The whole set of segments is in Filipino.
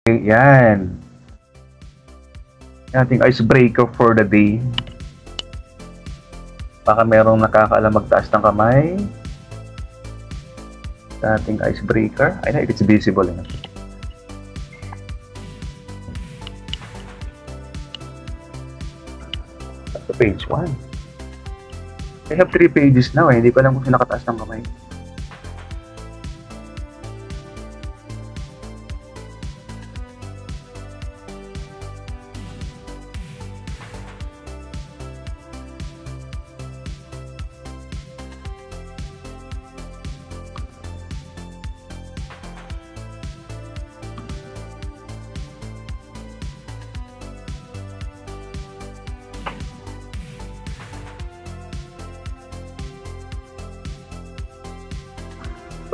Yan. Ating icebreaker for the day. Baka merong nakakaalam magtaas ng kamay. Sa ating icebreaker. I know if it's visible. Sa page 1. I have 3 pages now eh. Hindi ko alam kung nakataas ng kamay.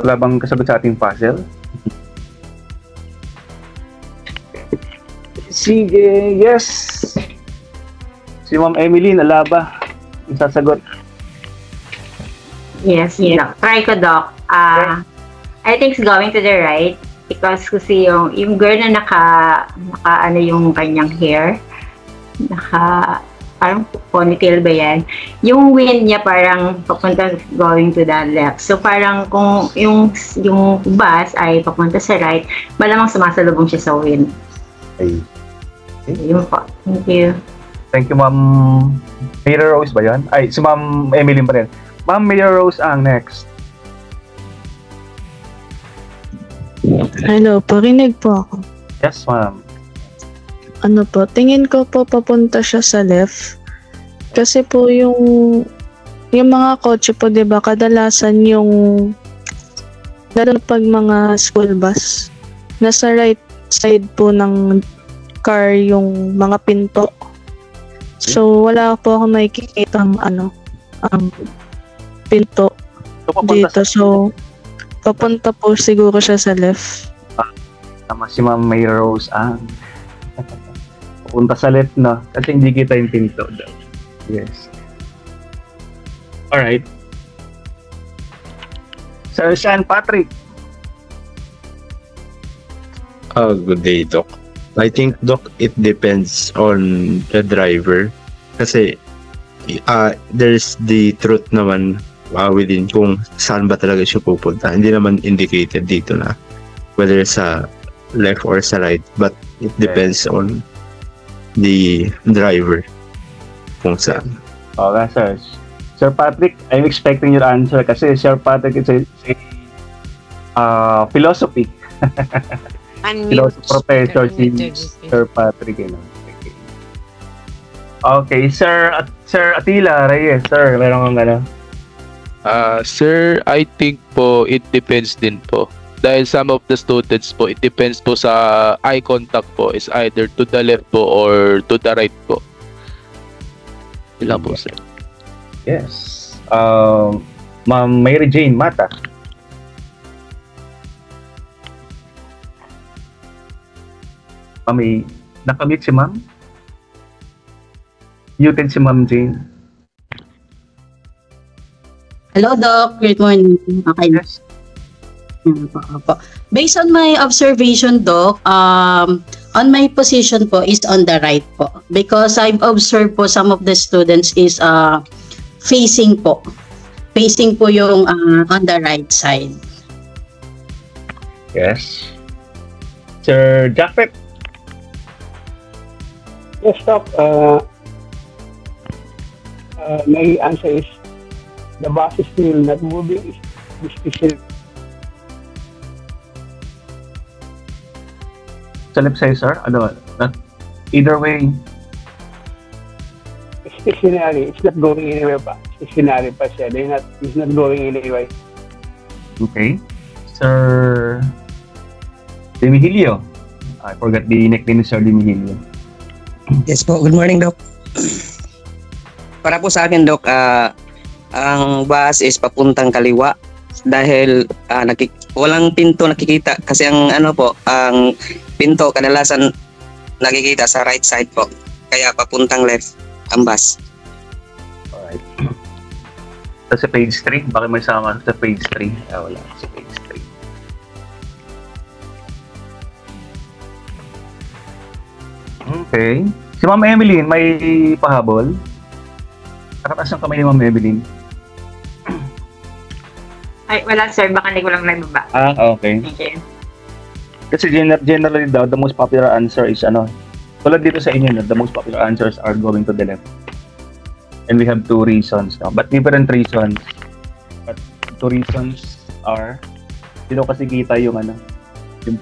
Wala bang kasagot sa ating puzzle? Sige, yes! Si Ma'am Emily, nalaba. Yung sasagot. Yes, Doc. Try ko, Doc. I think it's going to the right because kasi yung girl na naka ano yung kanyang hair, parang ponytail ba yan? Yung wind niya parang papunta going to the left. So parang kung yung bus ay papunta sa right, malamang sumasalubong siya sa wind. Ay. Yun po. Thank you. Thank you, Ma'am Mary Rose ba yan? Ay, si Ma'am Emily pa rin. Ma'am Mary Rose ang next. Hello, parinig po ako. Yes, ma'am. Ano po, tingin ko po papunta siya sa left. Kasi po yung mga kotse po, 'di ba, kadalasan yung lalo pag mga school bus, nasa right side po ng car yung mga pinto. So wala po akong nakikita ang pinto dito. So papunta po siguro siya sa left. Tama si Ma'am May Rose ang pupunta sa left na kasi hindi kita yung pinto daw. Yes. Alright. Sir Sean Patrick. Good day, Doc. I think, Doc, it depends on the driver. Kasi there's the truth naman within kung saan ba talaga siya pupunta. Hindi naman indicated dito na whether sa left or sa right, but it depends on the driver kung saan. Okay, sir. Sir Patrick, I'm expecting your answer kasi Sir Patrick is a philosophy. Philosophy professor si Sir Patrick. Okay, Sir Attila Reyes. Sir, meron kang Sir, I think po it depends din po. Dahil some of the students po, it depends po sa eye contact po is either to the left po or to the right po. Ilan po, sir? Yes. Ma'am Mary Jane Mata. Ma'am, nakamute si Ma'am? Muted si Ma'am Jane. Hello, Doc. Good morning. Okay. Yes. Based on my observation, Doc, on my position po is on the right po. Because I've observed po some of the students is facing po. Facing po yung on the right side. Yes. Sir Japheth. Yes, Doc. My answer is the bus is still not moving. Especially Sa left side, sir? Either way. stationary. It's not going anywhere pa. Stationary pa siya. It's not going anywhere. Okay. Sir Demihilio. I forgot the nickname ni Sir Demihilio. Yes po. Good morning, Doc. Para po sa akin, Doc, ang bus is papuntang kaliwa dahil walang pinto nakikita kasi ang ang pinto kadalasan nakikita sa right side po. Kaya papuntang left ang bus. Alright. Sa page 3, bakit may sama sa page 3? Wala, sa page Okay. Si Ma'am Emeline, may pahabol? Nakataas ang kamay ni Ma'am Emeline. Ay, wala sir, baka hindi ko lang naibaba. Okay. Thank you. Kasi generally daw, the most popular answer is tulad dito sa inyo, the most popular answers are going to the left. And we have two reasons, no? But different reasons. But two reasons are, dito kasi kita yung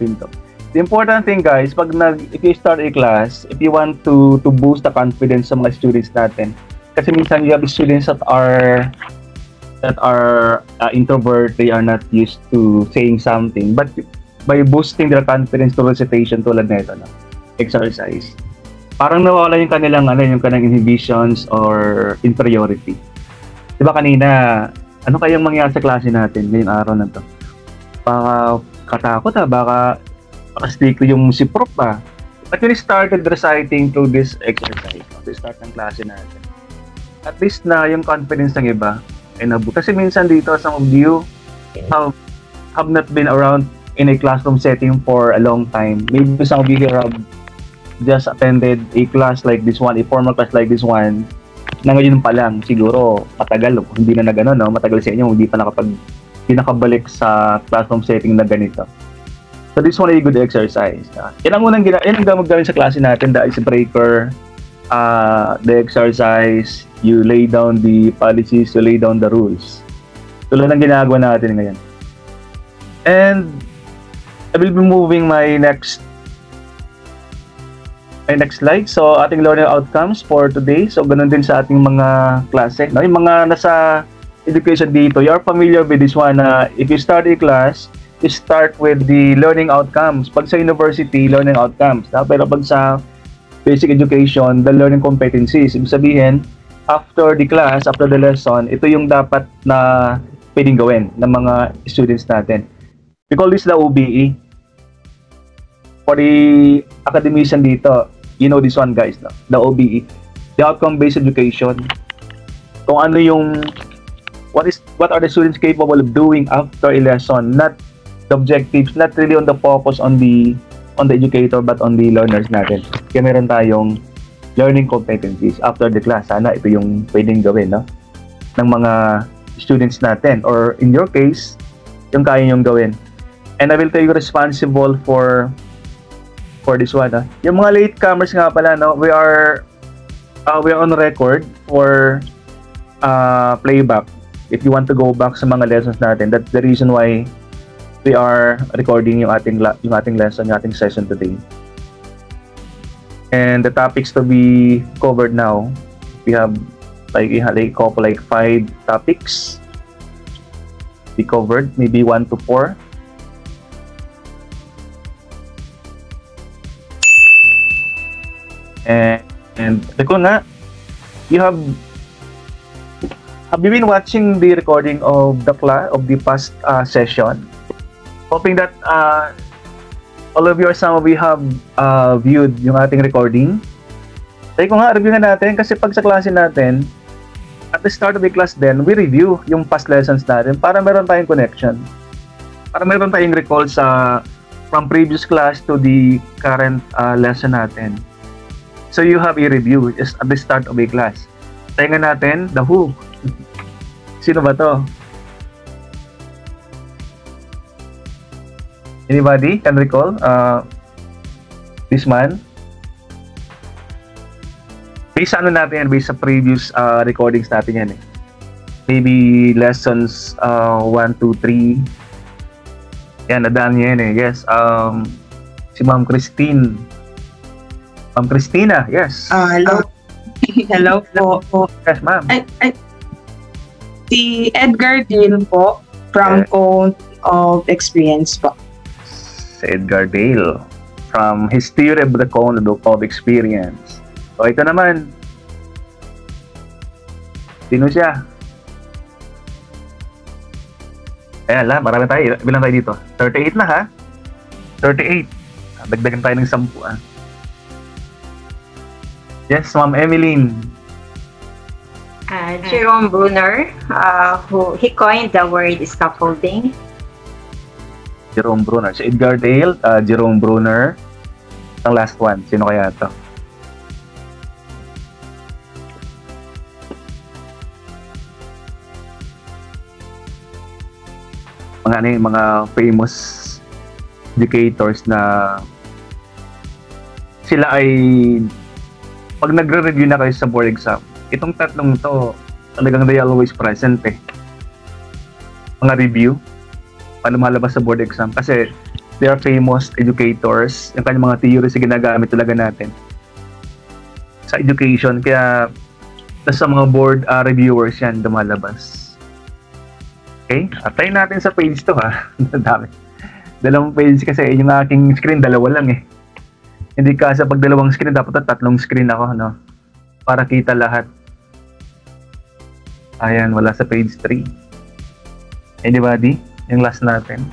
pinto. The important thing guys, if you start a class, if you want to boost the confidence sa mga students natin, kasi minsan you have students that are introvert, they are not used to saying something, but by boosting their confidence to recitation tulad nito, exercise, parang nawawala yung kanilang inhibitions or inferiority. Diba kanina, ano kayang mangyari sa klase natin ngayong araw na to? Baka katakot baka stick yung si Prof But when we started reciting through this exercise, to start ng klase natin, at least na yung confidence ng iba ay kasi minsan dito, some of you have not been around in a classroom setting for a long time. Maybe some of you here have just attended a class like this one, a formal class like this one, na ngayon pa lang, siguro matagal, hindi na matagal sa inyo, hindi nakabalik sa classroom setting na ganito. So this one ay good exercise. Yan ang gagawin sa klase natin, the icebreaker, the exercise, you lay down the policies, you lay down the rules. Tulad ng ginagawa natin ngayon. And I will be moving my next slide. So ating learning outcomes for today. So ganun din sa ating mga klase. No? Yung mga nasa education dito, you're familiar with this one. If you start a class, you start with the learning outcomes. Pag sa university, learning outcomes. Pero pag sa basic education, the learning competencies. Ibig sabihin, after the class, after the lesson, ito yung dapat na pwedeng gawin ng mga students natin. We call this the OBE. For the academician dito, you know this one guys, no? The OBE. The outcome-based education. Kung ano yung, what are the students capable of doing after a lesson, not the objectives, not really on the focus on the educator but on the learners natin. Kaya meron tayong learning competencies after the class. Sana ito yung pwedeng gawin, no? Ng mga students natin, or in your case, yung kaya nyong gawin. And I will take responsible for this one. Yung mga latecomers nga pala, no? We are on record for playback. If you want to go back sa mga lessons natin, that's the reason why we are recording yung ating lesson, yung ating session today. And the topics to be covered now, we have like 5 topics be covered, maybe 1 to 4. And ko nga, have you been watching the recording of the past session? Hoping that all of you or some of you have viewed yung ating recording. Tayo ko nga, review na natin kasi pag sa klase natin, at the start of the class then, we review yung past lessons natin para meron tayong connection. Para meron tayong recall from previous class to the current lesson natin. So you have a review just at the start of a class. Tayo nga natin, the who. Sino ba to? Anybody can recall this man? Based sa natin yan, based sa previous recordings natin yan eh. Maybe lessons 1, 2, 3. Yan, nadaan niya yan eh. Yes. Si Ma'am Christine. Ma'am Christina, yes. Hello. Hello po. Yes, ma'am. Si Edgar Dale po from Cone of Experience po. Si Edgar Dale from his theory of the cone of experience. So ito naman, sino siya? Ayan lang, marami tayo. Bilang tayo dito? 38 na ha? 38. Dagdagan tayo ng 10 Yes, Ma'am Emeline. Jerome Bruner, he coined the word scaffolding. Jerome Bruner. Si Edgar Dale, Jerome Bruner. Ang last one, sino kaya ito? mga famous educators na sila ay pag nagre-review na kayo sa board exam, itong tatlong to talagang they always present mga review paano malabas sa board exam kasi they are famous educators, yung kanyang mga theories na ginagamit talaga natin sa education, kaya sa mga board reviewers yan lumalabas. Okay, try natin sa page to ha. Dami. Dalawang page kasi yung aking screen dalawa lang hindi kasi pag dalawang screen dapat tatlong screen ako para kita lahat. Ayan, wala sa page 3. Anybody? Yung last natin.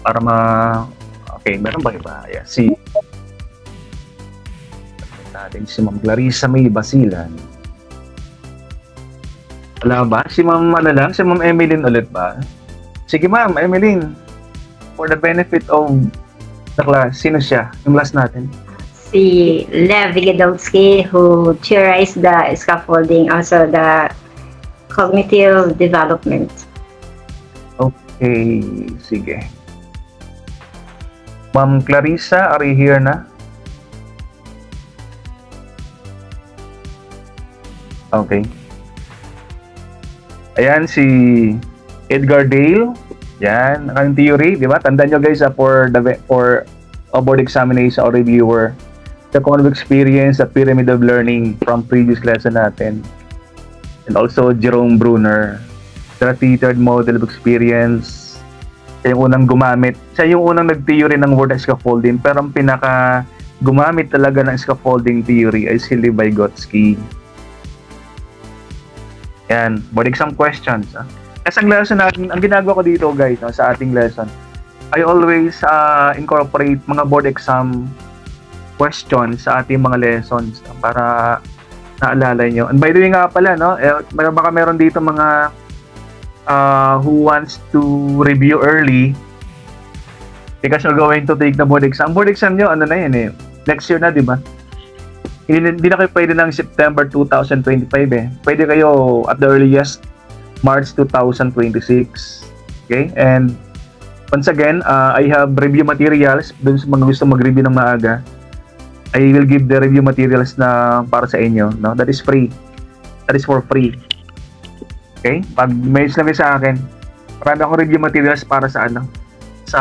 Para okay, meron ba iba? Yeah, si Ma'am Clarissa May Basilan. Wala ba? Si Ma'am Si Ma'am Emeline ulit ba? Sige Ma'am Emeline. For the benefit of the class, sino siya? Yung last natin. Si Lev Vigadowski, who theorized the scaffolding, also the cognitive development. Okay, sige. Ma'am Clarissa, are you here na? Okay. Ayan, si Edgar Dale. Yan, ang theory, di ba? Tandaan nyo guys, for a board examination or reviewer, the convex experience, the pyramid of learning from previous lesson natin. And also, Jerome Bruner, the tethered model of experience. Siya yung unang gumamit. Siya yung unang nag-theory ng word scaffolding, pero ang pinaka gumamit talaga ng scaffolding theory ay si Lev Vygotsky. Yan, board exam questions. Kasi ang lesson natin, ang ginagawa ko dito guys, sa ating lesson, I always incorporate mga board exam questions sa ating mga lessons para naalala nyo. And by the way nga pala, baka meron dito mga who wants to review early because you're going to take the board exam. Board exam nyo, next year na, di ba? Hindi na kayo pwede ng September 2025 Pwede kayo at the earliest March 2026. Okay? And once again, I have review materials dun sa mga gusto mag-review ng maaga. I will give the review materials na para sa inyo, no? That is free. That is for free. Okay? Pag message lang sa akin, marami akong review materials para sa sa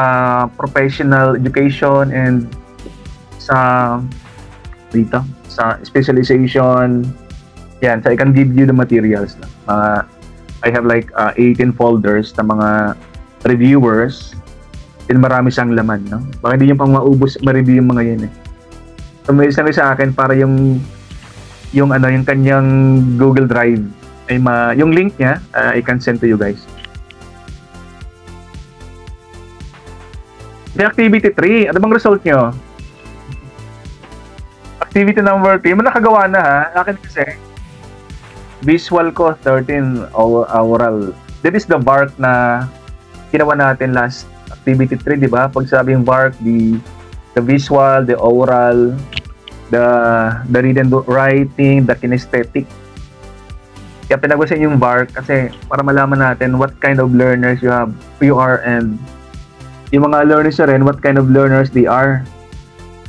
professional education and sa specialization. Yan, so I can give you the materials na I have like 18 folders na mga reviewers, and marami siyang laman, no? Baka hindi yung pang maubos ma-review yung mga yun So may isang sa akin para yung kanyang Google Drive ay yung link niya, I can send to you guys. The activity 3, ano bang result nyo? Activity number 3, nakagawa na ha. Akin kasi visual ko 13, oral. That is the VARC na ginawa natin last activity 3, di ba? Pag sabing VARC, the visual, the oral, the reading, writing, the kinesthetic. Kaya pinag-usapan yung VARC kasi para malaman natin what kind of learners you are, and yung mga learners na rin, what kind of learners they are.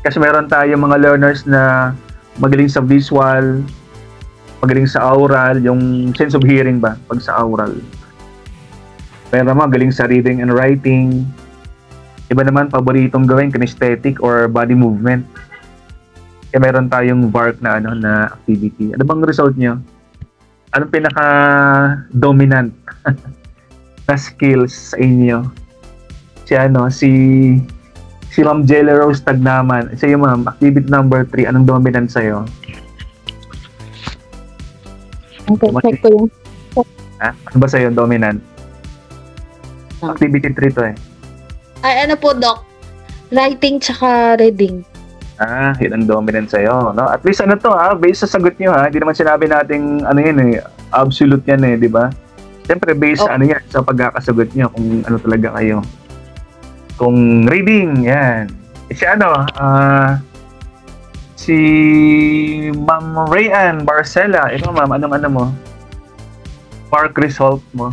Kasi meron tayo mga learners na magaling sa visual, magaling sa oral, yung sense of hearing ba, pag sa oral. Pero magaling sa reading and writing. Iba naman, paboritong gawin, kinesthetic or body movement. Kaya meron tayong VARC na na activity. Ano bang result nyo? Anong pinaka-dominant na skills sa inyo? Si Ma'am Jelly Rose Tagnaman. Sa iyo ma'am, activity number 3, anong dominant sa'yo? Check ko yun. Ano ba sa'yo dominant? Activity 3 to Ay, ano po, Doc? Writing tsaka reading. Yun ang dominant sa'yo, no? At least based sa sagot nyo, hindi naman sinabi nating absolute yan di ba? Siyempre, based sa yan, sa pagkakasagot nyo, kung ano talaga kayo. Kung reading, yan. Si Ma'am Rayan Barcela, ito ma'am, anong mo? Park result mo?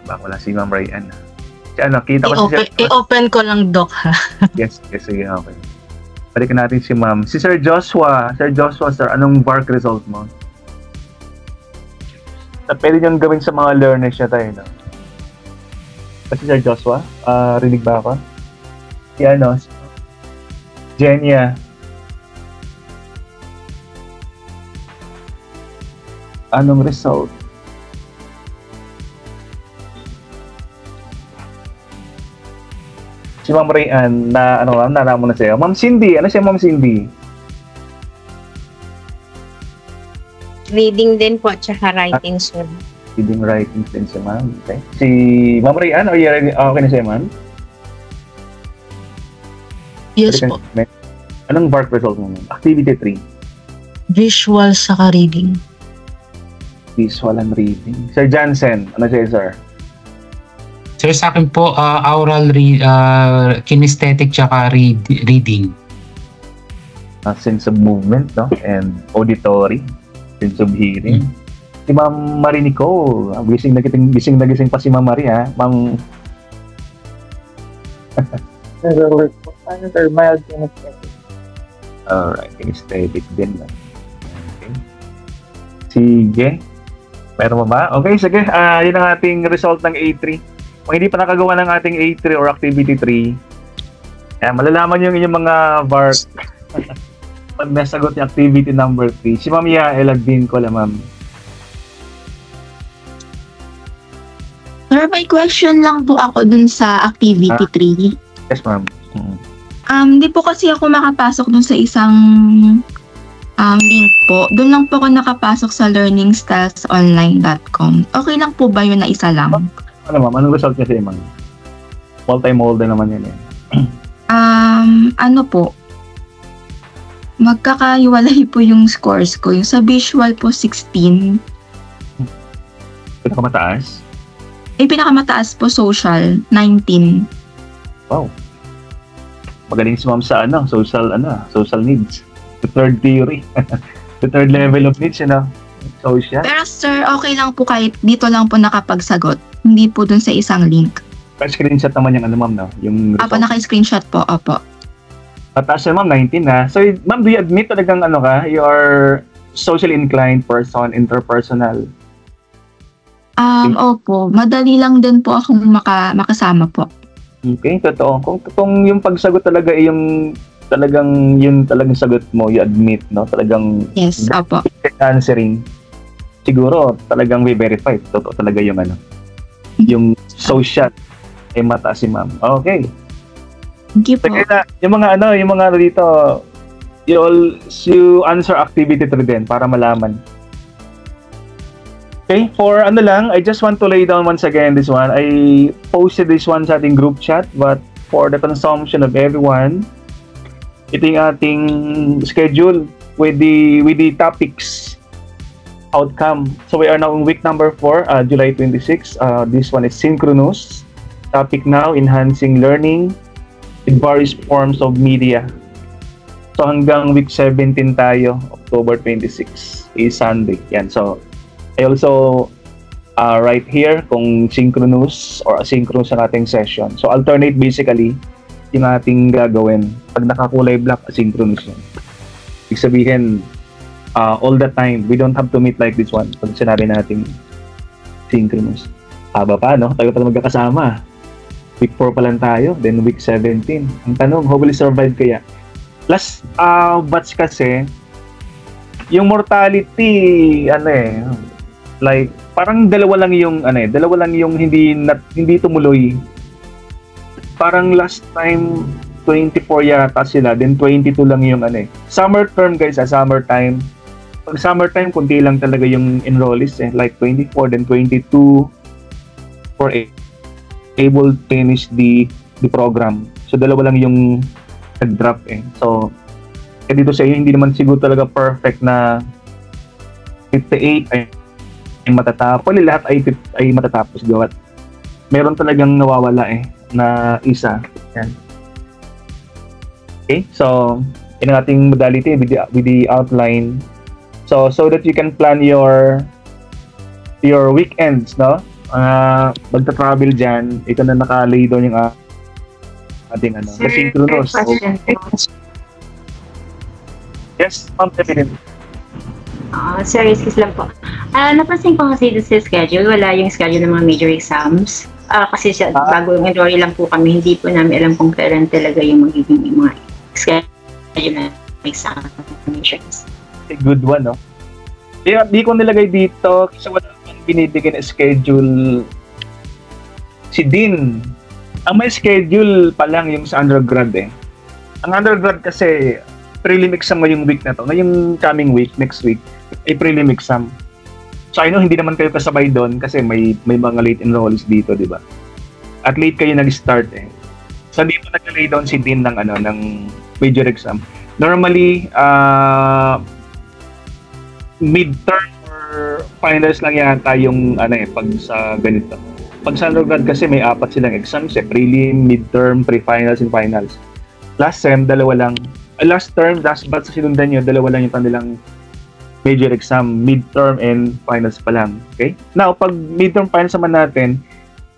Baka wala si Ma'am Ryan. Si ano, kita ko si Sir. I-open ko lang, Doc, ha? Yes, sige, okay. Balikan natin si Ma'am. Si Sir Joshua. Sir Joshua, sir, anong VARC result mo? Pwede niyong gawin sa mga learners niya tayo, no? Kasi Sir Joshua, rinig ba ako? Si ano, Jenya. Anong result? Si Ma'am Rayan na ano mo na siya. Ma'am Cindy, ano siya Ma'am Cindy? Reading din po, tsaka writing, sir. Reading, writing din si Ma'am. Okay. Si Ma'am Rayan, okay na siya, Ma'am? Yes po. Anong VARC result mo? Activity 3. Visual saka reading. Visual and reading. Sir Jansen, ano siya, sir? Sir, sa akin po, kinesthetic tsaka reading. Sense of movement, no? And auditory. Sense of hearing. Si Ma'am Marinico, gising na gising pa si Ma'am Maria. Ma'am... Nag-work po. Ano, sir? Mild kinesthetic. Alright, kinesthetic din. Okay. Sige. Meron mo ba? Okay, sige. Yun ang ating result ng A3. Kung hindi pa nakagawa ng ating A3 or Activity 3, malalaman yung inyong mga VARC pag nasagot yung Activity number 3. Si Ma'am Yael Agdin ko lang, Ma'am. Sir, may question lang po ako dun sa Activity 3. Yes, Ma'am. Di po kasi ako makapasok dun sa isang link po. Doon lang po ako nakapasok sa learningstylesonline.com. Okay lang po ba yun na isa lang? Ano, Ma'am? Anong result niya sa'yo, Ma'am? Multi-molder naman yun, eh. Ano po? Magkakaiwalay po yung scores ko. Yung sa visual po, 16. Pinakamataas? Pinakamataas po, social, 19. Wow. Magaling si Ma'am sa social needs. The third theory. The third level of needs, social. Pero sir, okay lang po kahit dito lang po nakapagsagot. Hindi po dun sa isang link. Pa-screenshot naman yung Ma'am, no? Yung result. Apo, naka-screenshot po, opo. Pataas siya, Ma'am, 19 na. So, Ma'am, do you admit talagang you are socially inclined person, interpersonal? Opo. Madali lang din po akong makasama po. Okay, totoo. Kung totoong yung pagsagot talaga yung talagang sagot mo, you admit, no? Talagang yes, opo. Answering. Siguro talagang we-verify. Totoo talaga yung yung social ay mataas si Ma'am. Okay. Thank you po. Yung mga dito, you answer Activity 3 din para malaman. Okay, for I just want to lay down once again this one. I posted this one sa ating group chat, but for the consumption of everyone, ito yung ating schedule with the topics outcome. So we are now in week number 4, July 26. This one is synchronous. Topic now, enhancing learning with various forms of media. So hanggang week 17 tayo, October 26 is Sunday. Yan, so I also write here kung synchronous or asynchronous ang ating session. So alternate basically yung ating gagawin. Pag nakakulay black, asynchronous yan. Ibig sabihin, all the time, we don't have to meet like this one. Pag sinabi natin synchronous. Haba pa, no? Tayo pa magkakasama. Week 4 pa lang tayo, then week 17. Ang tanong, how will you survive kaya? Last batch kasi, yung mortality, like, parang dalawa lang yung hindi tumuloy. Parang last time, 24 yata sila, then 22 lang yung Summer term guys, summer time. Pag summer time, kunti lang talaga yung enrollees, like 24, then 22 for able to finish the program. So dalawa lang yung nag-drop So dito sa iyo, hindi naman siguro talaga perfect na 58 ay matatapos. Lahat ay matatapos gawat. Meron talagang nawawala na isa. Yan. Okay, so in ating modality with the outline. So that you can plan your weekends, no? magta-travel dyan, ito na naka-lay down yung ating Sir, asynchronous. question po. Yes, Ma'am Evelyn. Sir, excuse lang po. Napansin ko kasi sa schedule, wala yung schedule ng mga major exams. Kasi bago yung enroll lang po kami, hindi po namin alam kung kailan talaga yung magiging mga schedule na examinations. A good one, no? Di ko nilagay dito kasi wala pang binibigyan na schedule si Dean. Ang may schedule pa lang yung sa undergrad eh. Ang undergrad kasi prelim exam ngayong week na to. Ngayong coming week, next week, ay prelim exam. So I know hindi naman kayo kasabay doon kasi may mga late enrollees dito, di ba? At late kayo nag-start eh. So dito nag-lay down si Dean ng major exam. Normally, midterm or finals lang yata yung pag sa ganito. Pag sa undergrad kasi may 4 silang exams eh. Prelim, midterm, pre-finals, and finals. Last sem, dalawa lang. Last batch sa sinundan nyo, dalawa lang yung kanilang major exam, midterm and finals pa lang. Okay? Now, pag midterm finals naman natin,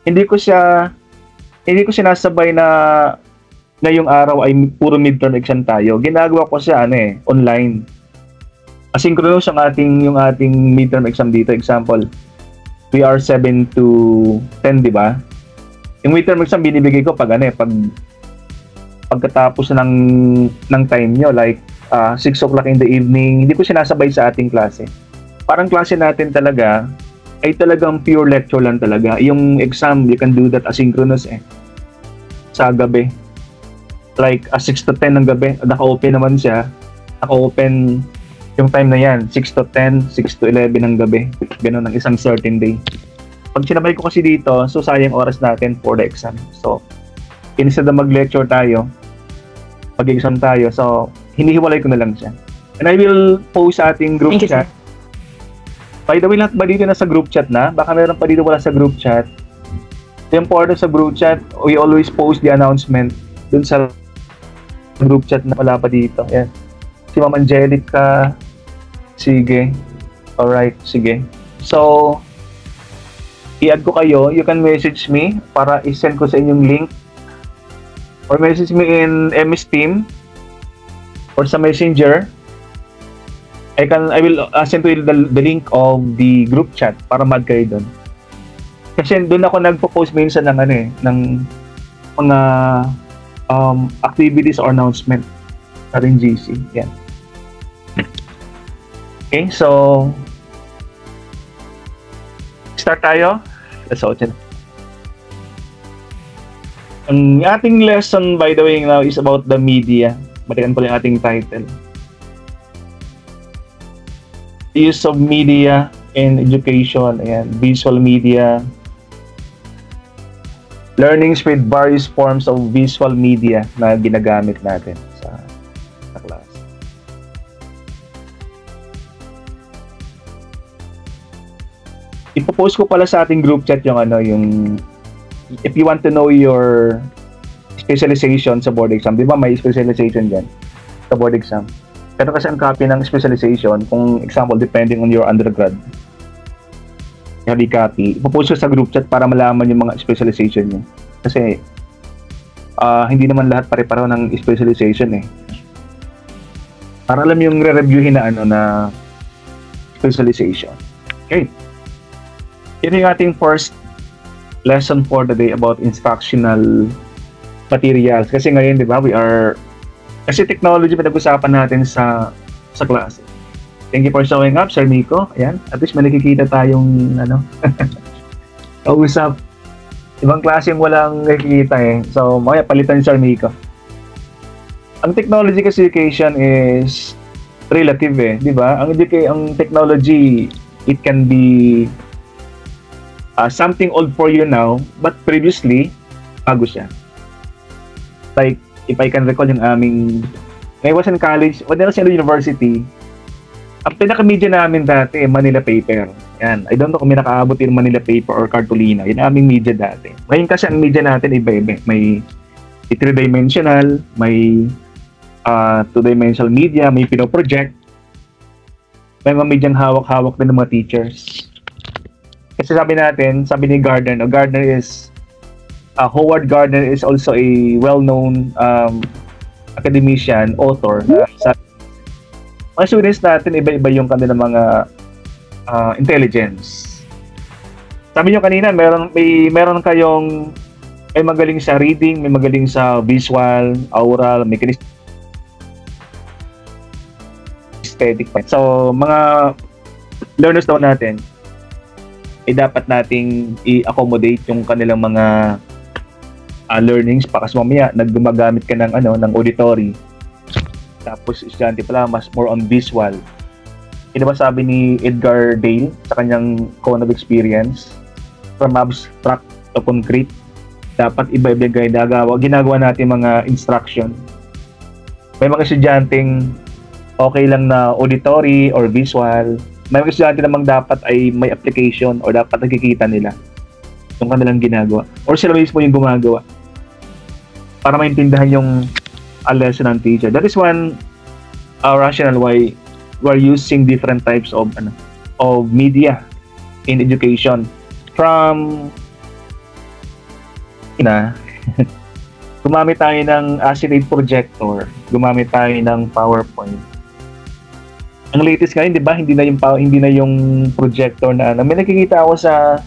hindi ko sinasabay na ngayong araw ay puro midterm exam tayo. Ginagawa ko siya online. Asynchronous yung ating midterm exam dito. Example, we are 7 to 10, di ba? Yung midterm exam binibigay ko pagkatapos ng time nyo, like 6 o'clock in the evening. Hindi ko sinasabay sa ating klase. Parang klase natin talaga ay talagang pure lecture lang talaga. Yung exam, you can do that asynchronous sa gabi. Like 6 to 10 ng gabi, naka-open naman siya. Naka-open yung time na yan, 6 to 10, 6 to 11 ng gabi. Ganun ng isang certain day. Pag sinabay ko kasi dito, so sayang oras natin for the exam. So, instead na mag-lecture tayo, mag-exam tayo, so hinihiwalay ko na lang siya. And I will post sa ating group chat. By the way, lahat ba dito na sa group chat na? Baka meron pa dito wala sa group chat. The important sa group chat, we always post the announcement dun sa group chat na wala pa dito. Yan. Si Ma'am Angelica. Sige. Alright, sige. So, i-add ko kayo. You can message me para i-send ko sa inyong link. Or message me in MS Team or sa Messenger. I will send to you the link of the group chat para mag kayo doon. Kasi doon ako nagpo-post minsan ng mga activities or announcement sa rin GC. Yan. Okay, so start tayo. Let's go. Ang ating lesson, by the way, now is about the media. Balikan ko lang ating title. Use of media in education. Ayan, visual media. Learnings with various forms of visual media na ginagamit natin sa class. Ipopost ko pala sa ating group chat yung if you want to know your specialization sa board exam, di ba may specialization dyan sa board exam? Pero kasi ang copy ng specialization, kung example, depending on your undergrad, yung copy, ipopost ko sa group chat para malaman yung mga specialization nyo. Kasi, hindi naman lahat pare-pareho ng specialization eh. Para alam yung re-reviewin na specialization. Okay. Ito yung ating first lesson for the day about instructional materials. Kasi ngayon, di ba, kasi technology pinag-usapan natin sa klase. Thank you for showing up, Sir Nico. Ayan, at least may nakikita tayong kausap. Ibang klase yung walang nakikita eh. So, mamaya palitan Sir Nico. Ang technology kasi education is relative eh, di ba? Ang technology, it can be something old for you now, but previously, bago siya. Like, if I can recall yung when I was in college, when I was in university, ang pinaka-media namin dati, Manila paper. Yan. I don't know kung may nakaabot yung Manila paper or cartolina. Yun aming media dati. Ngayon kasi ang media natin, iba-iba. May 3-dimensional, may 2-dimensional media, may pinoproject. May mga medyang hawak-hawak din ng mga teachers. Kasi sabi ni Gardner, Gardner is Howard Gardner is also a well-known academician, author. Sa mga students natin, iba-iba yung kanilang mga intelligence. Sabi nyo kanina, meron kayong may magaling sa reading, may magaling sa visual, oral, may kinesthetic. So, mga learners daw natin, dapat nating i-accommodate yung kanilang mga learnings para sa mamaya naggumagamit ka ng auditory. Tapos estudyante pala mas more on visual. Ba sabi ni Edgar Dale sa kanyang cone of experience, from abstract to concrete, dapat iba-iba ginagawa natin mga instruction. May mga estudyanteng okay lang na auditory or visual. May mga estudyante namang dapat ay may application or dapat nakikita nila yung kanilang ginagawa. Or sila mismo yung gumagawa para maintindihan yung lesson ng teacher. That is one rationale why we're using different types of media in education. From gumamit tayo ng Accelerate projector, gumamit tayo ng PowerPoint. Ang latest ngayon, 'di ba, hindi na yung projector na may nakikita ako sa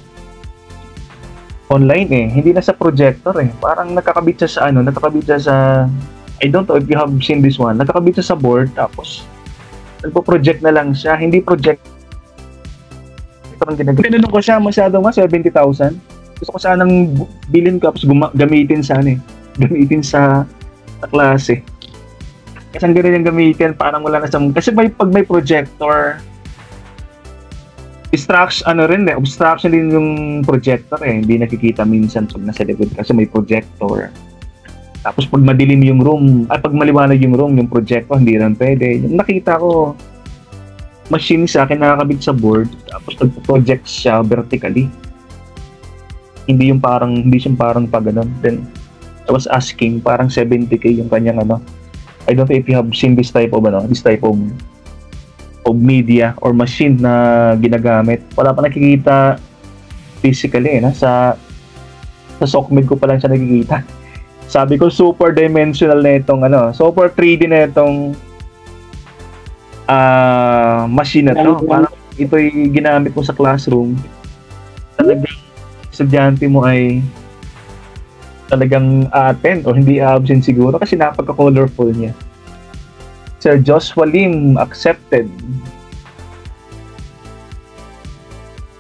online hindi na sa projector Parang nakakabit siya sa I don't know if you have seen this one. Nakakabit siya sa board tapos nagpo-project na lang siya, hindi project. Tinanong ko siya, masyado nga 70,000. Gusto ko sanang bilhin ko tapos gamitin sa klase. Kasi ang ganun yung gamitin, parang wala na sa... Kasi pag may projector, obstruction din yung projector Hindi nakikita minsan pag nasa likod kasi may projector. Tapos pag madilim yung room, pag maliwanag yung room, yung projector, hindi rin pwede. Yung nakita ko, machine sa akin nakakabit sa board, tapos nagpo-project siya vertically. Hindi siyang parang pa ganun. Then, I was asking, parang 70K yung kanyang I don't know if you have seen this type of media or machine na ginagamit. Wala pa nakikita physically sa SOCMED ko pa lang siya nakikita. Sabi ko super dimensional na itong super 3D na itong machine na to. Parang ito'y ginamit mo sa classroom. Talagang estudyante mo ay talagang attend o hindi absent siguro kasi napaka-colorful niya. Sir Joshua Lim, accepted.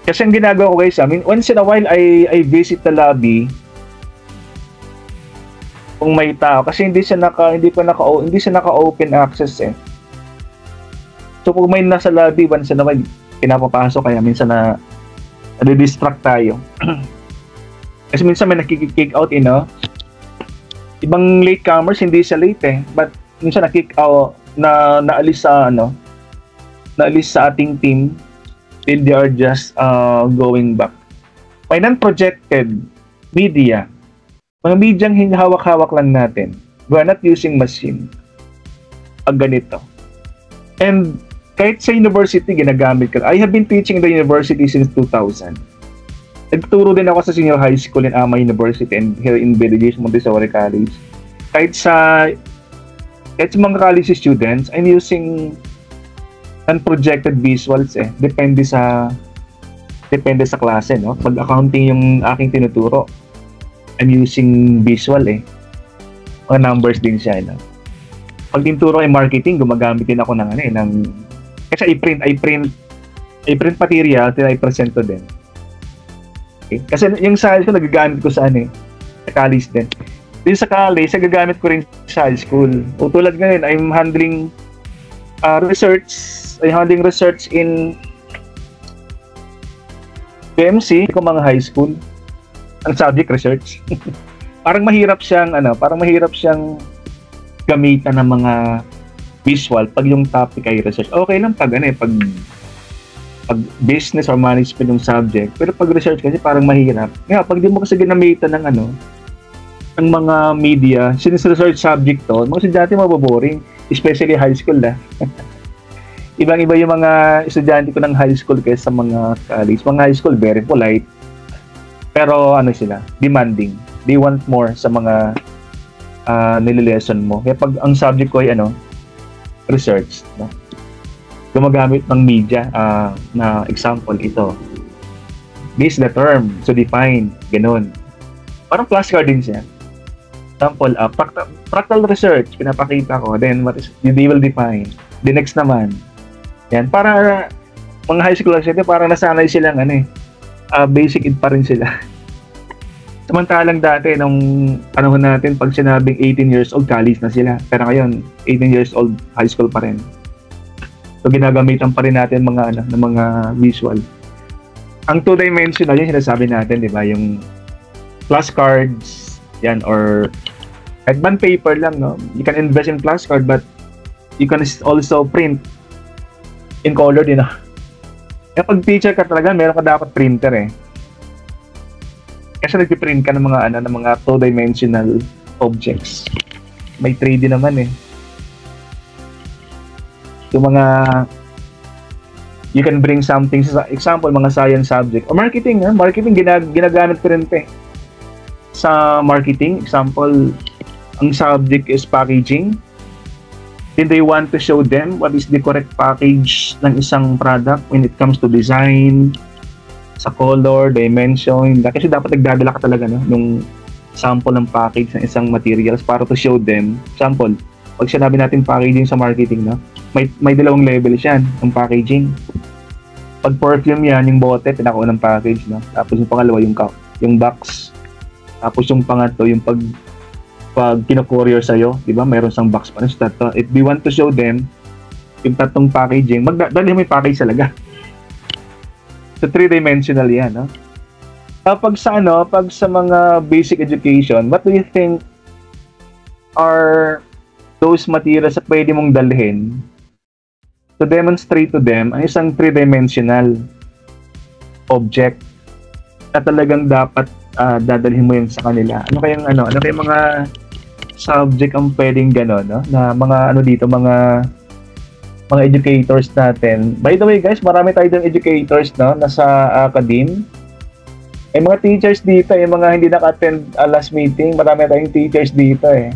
Kasi ang ginagawa ko guys, once in a while I visit the lobby kung may tao kasi hindi siya naka-open access So kung may nasa lobby, once in a while pinapapasok kaya minsan na nadidistract tayo. Kasi minsan may nakiki-kick out ibang latecomers hindi siya late but minsan na-kick out naalis sa ating team till they are just going back. May non-projected media, mga medyang hawak-hawak lang natin. We're not using machine pag ganito. And kahit sa university ginagamit ko. I have been teaching in the university since 2000. Nagturo din ako sa senior high school in Ama University and here in Belize Montessori College. Kahit sa mga college students, I'm using unprojected visuals Depende sa klase, no? Pag accounting yung aking tinuturo, I'm using visual Mga numbers din siya, no? Pag tinuturo ay marketing, gumagamit din ako ng kasi I print material, then I present to them. Okay? Kasi yung science ko nagagamit ko sa sa college din. Din sa college, gagamit ko rin sa high school. O tulad ngayon, I'm handling research in PMC ko mga high school. Ang subject research. parang mahirap siyang gamitan ng mga visual pag yung topic ay research. Okay lang pag pag business or management yung subject, pero pag research kasi parang mahirap. Kaya pag di mo kasi ginamitan ng ng mga media, since research subject to, mga estudyante maboboring, especially high school . ibang-iba yung mga estudyante ko ng high school kaysa sa mga college. Mga high school, very polite. Pero ano sila, demanding. They want more sa mga nililesson mo. Kaya pag ang subject ko ay research, no? Gumagamit ng media na example ito. This is the term, so define, ganun. Parang flashcard din siya. Example, practical research, pinapakita ko, then what is, they will define. The next naman, yan, para mga high school students, parang nasanay silang basic ed pa rin sila. Samantalang dati, nung panahon natin, pag sinabing 18 years old, college na sila. Pero ngayon, 18 years old, high school pa rin. So, ginagamitan pa rin natin ng mga visual. Ang two-dimensional, yung sinasabi natin, di ba? Yung flashcards, yan, or kahit bond paper lang, no? You can invest in flashcard, but you can also print in color din, no? Kaya pag teacher ka talaga, meron ka dapat printer eh. Kasi nag-print ka ng mga two-dimensional objects. May 3D naman eh. Yung mga you can bring something, sa example, mga science subject. O marketing, marketing ginagamit ko rin eh. Sa marketing, example, ang subject is packaging. Then they want to show them what is the correct package ng isang product when it comes to design, sa color, dimension. Kasi dapat nagdadala ka talaga nung sample ng package ng isang materials para to show them. Example, pag sinabi natin packaging sa marketing, may dalawang level yan ng packaging. Pag perfume yan, yung bote, pinakaunang package. Tapos yung pangalawa, yung box. Tapos yung pangatlo, yung pag kino-courier sa'yo, di ba? Mayroon sang box pa rin. If we want to show them yung tatlong packaging, dahil may package talaga. So, three-dimensional yan, no? Pag sa mga basic education, what do you think are those materials na pwede mong dalhin to demonstrate to them ang isang three-dimensional object na talagang dapat dadalhin mo yun sa kanila? Ano kayang mga subject ang pwedeng gano'n, no? Na mga mga educators natin. By the way, guys, marami tayo ng educators, no, nasa academe. May mga teachers dito, yung mga hindi naka-attend last meeting, marami tayong teachers dito eh.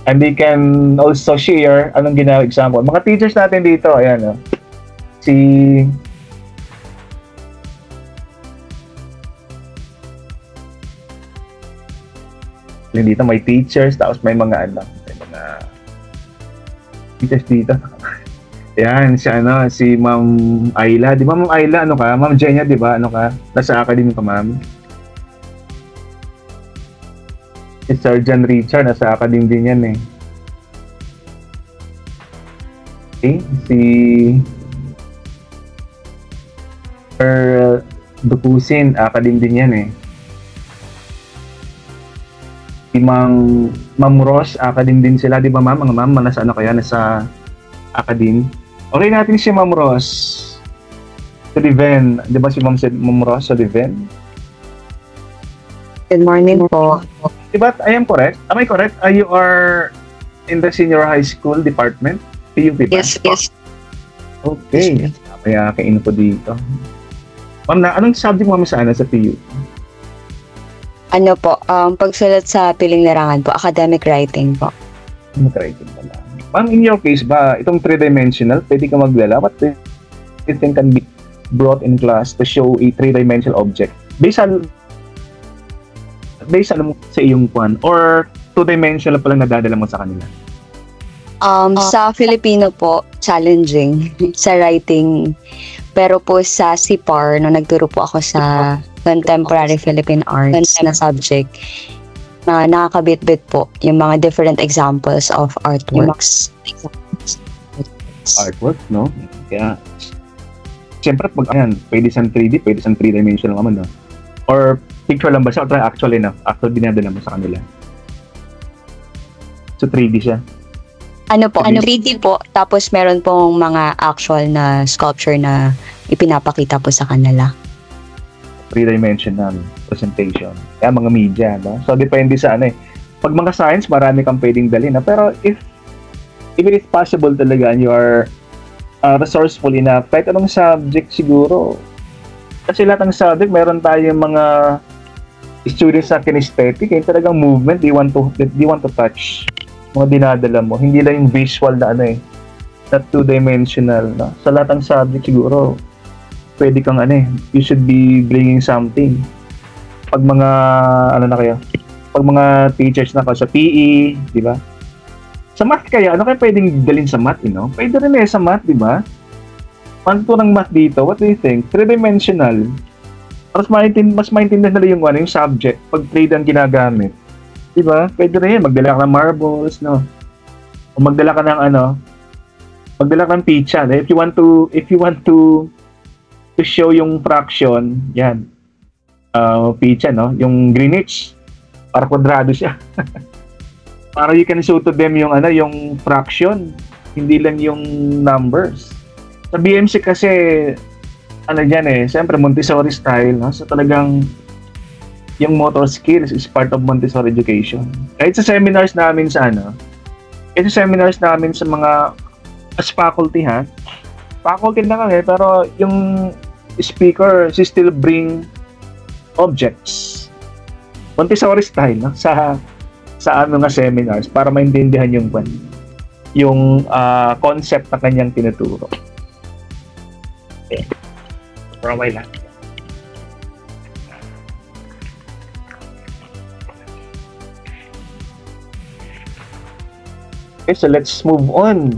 And they can also share anong ginawa example. Mga teachers natin dito, ayan, no? Dito may teachers, tapos may mga teachers dito. Yan, si Ma'am Ayla. Di ba Ma'am Ayla, Ma'am Jenya, di ba? Nasa academy ka, Ma'am? Si Sergeant Richard, nasa academy din yan eh. Okay, si Sir Dukusin, academy din yan eh. Si Ma'am Ross, academy din sila, di ba ma'am? Mga ma'am, nasa nasa academy. Okay natin si Ma'am Ross. Sa Liven, di ba si Ma'am Ross sa Liven? Good morning po. Diba, I am correct? Am I correct? You are in the senior high school department? PUP ba? Yes. Okay. Kaya ka-info dito. Ma'am, anong subject mo sa PUP? Ano po, pagsulat sa piling larangan po, academic writing po. Academic writing pala. Ma'am, in your case ba, itong three-dimensional, pwede ka magdala? What do you think can be brought in class to show a three-dimensional object? Based sa iyong kwan? Or two-dimensional pa lang nadadala mo sa kanila? Sa Filipino po, challenging sa writing. Pero po sa CPAR, nung nagturo po ako sa Contemporary Philippine Arts na subject, na nakakabit-bit po yung mga different examples of artworks. Artwork, no? Kaya, siyempre, pwede siyang 3D, pwede siyang 3-dimensional naman, no? Or picture lang ba siya? Or actually dinadala mo sa kanila? So, 3D siya? 3D po. Tapos meron pong mga actual na sculpture na ipinapakita po sa kanila. 3-dimensional presentation. Kaya mga media, no? So, depende sa Pag mga science, marami kang pwedeng dalhin, no? Pero if it is possible talaga and you are resourceful enough. Kahit anong subject siguro. Kasi lahat ng subject, meron tayong mga students sa kinesthetic, yung talagang movement, they want to touch mga dinadala mo. Hindi lang yung visual na not two-dimensional. No? Sa lahat ng subject siguro, pwede kang you should be bringing something. Pag mga, pag mga teachers na sa PE, di ba? Sa math kaya, ano kaya pwedeng dalhin sa math, Pwede rin sa math, di ba? Panto ng math dito, what do you think? Three-dimensional. Mas maintindihan nila yung subject pag trade ang ginagamit. Di ba? Pwede rin, magdala ka ng marbles, no? O magdala ka ng magdala ka ng pizza. If you want to show yung fraction, yan. Pizza, no? Yung Greenwich, para kwadrado siya. Para you can show to them yung yung fraction, hindi lang yung numbers. Sa BMC kasi siyempre Montessori style, no? So talagang yung motor skills is part of Montessori education. Kahit sa seminars namin sa mga as faculty, faculty na kami, pero yung speaker still bring objects. Montessori style, no? Sa mga seminars para maintindihan yung concept na kanyang tinuturo. Okay. For a while lang. Okay, so let's move on.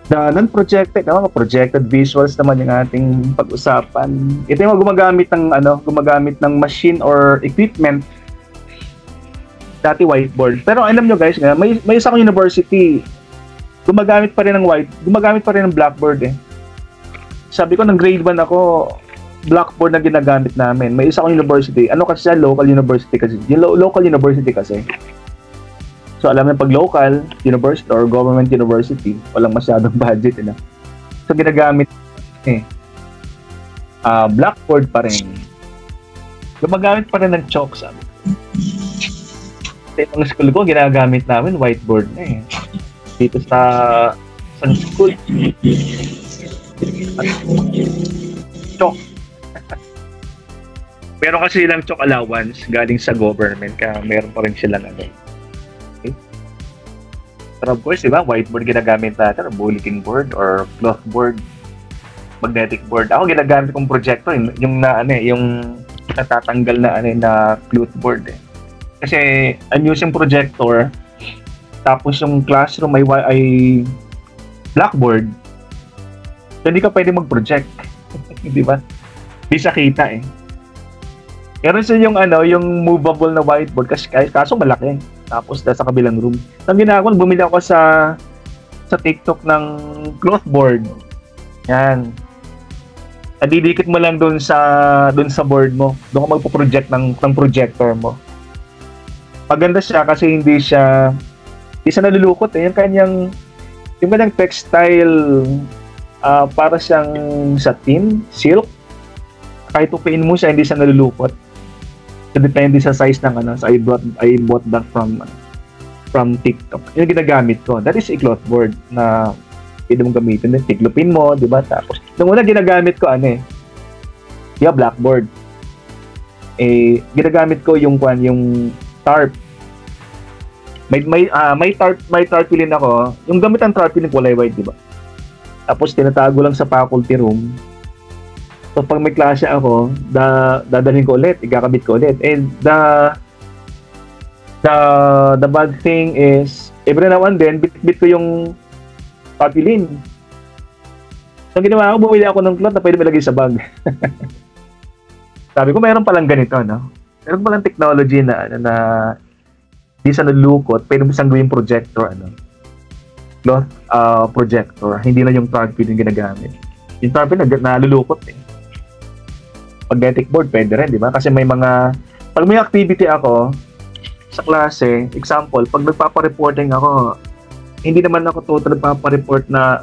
The non-projected, projected visuals naman yung ating pag-usapan. Ito yung gumagamit ng machine or equipment. Dati whiteboard. Pero alam nyo guys, may isa kong university, gumagamit pa rin ng blackboard Sabi ko, ng grade 1 ako, blackboard na ginagamit namin. May isa kong university. Kasi siya, local university kasi. Yung local university kasi. So, alam na pag local university or government university, walang masyadong budget. So, ginagamit blackboard pa rin. Gumagamit pa rin ng chalk, sabi ko. Sa school ko, ginagamit namin whiteboard na dito sa school. Chalk. Meron kasi silang chalk allowance galing sa government, kaya meron pa rin silang Okay? Pero of course, diba, whiteboard ginagamit natin, or bulletin board, or cloth board, magnetic board. Ako ginagamit kong projector, yung natatanggal na cloth board Kasi I'm using projector, tapos yung classroom ay blackboard, so hindi ka pwede mag-project. Di ba? Di sa kita Meron siya yung movable na whiteboard, kaso malaki. Tapos sa kabilang room. Ang ginagawa ko, bumili ako sa TikTok ng cloth board. Yan. Nadidikit mo lang doon sa board mo. Doon ka magpo-project ng projector mo. Maganda siya kasi hindi siya nalulukot Yung kanyang textile, para siyang satin, silk. Kahit upiin mo siya, hindi siya nalulukot. So, depende sa size ng So, I bought that from TikTok. Yung ginagamit ko. That is a cloth board na pwede mong gamitin. Tiklopin mo, di ba? Tapos, nung una ginagamit ko, blackboard. Ginagamit ko yung tarp. May tarpaulin ako. Yung gamit ang tarpaulin kulay white, di ba? Tapos, tinatago lang sa faculty room. So, pag may klase ako, dadalhin ko ulit, ikakabit ko ulit. And the bad thing is, every now and then, bit ko yung tarpaulin. So, ginawa ko, bumili ako ng cloth na pwede malagay sa bag. Sabi ko, mayroon palang ganito, no? Meron palang technology na di sa nalulukot, pwede mo siyang gawing projector, cloth projector. Hindi na yung tarpaulin yung ginagamit. Yung tarpaulin nalulukot Magnetic board, pwede rin, di ba? Kasi pag may activity ako sa klase, example, pag nagpapa-reporting ako, hindi naman ako total nagpapa-report na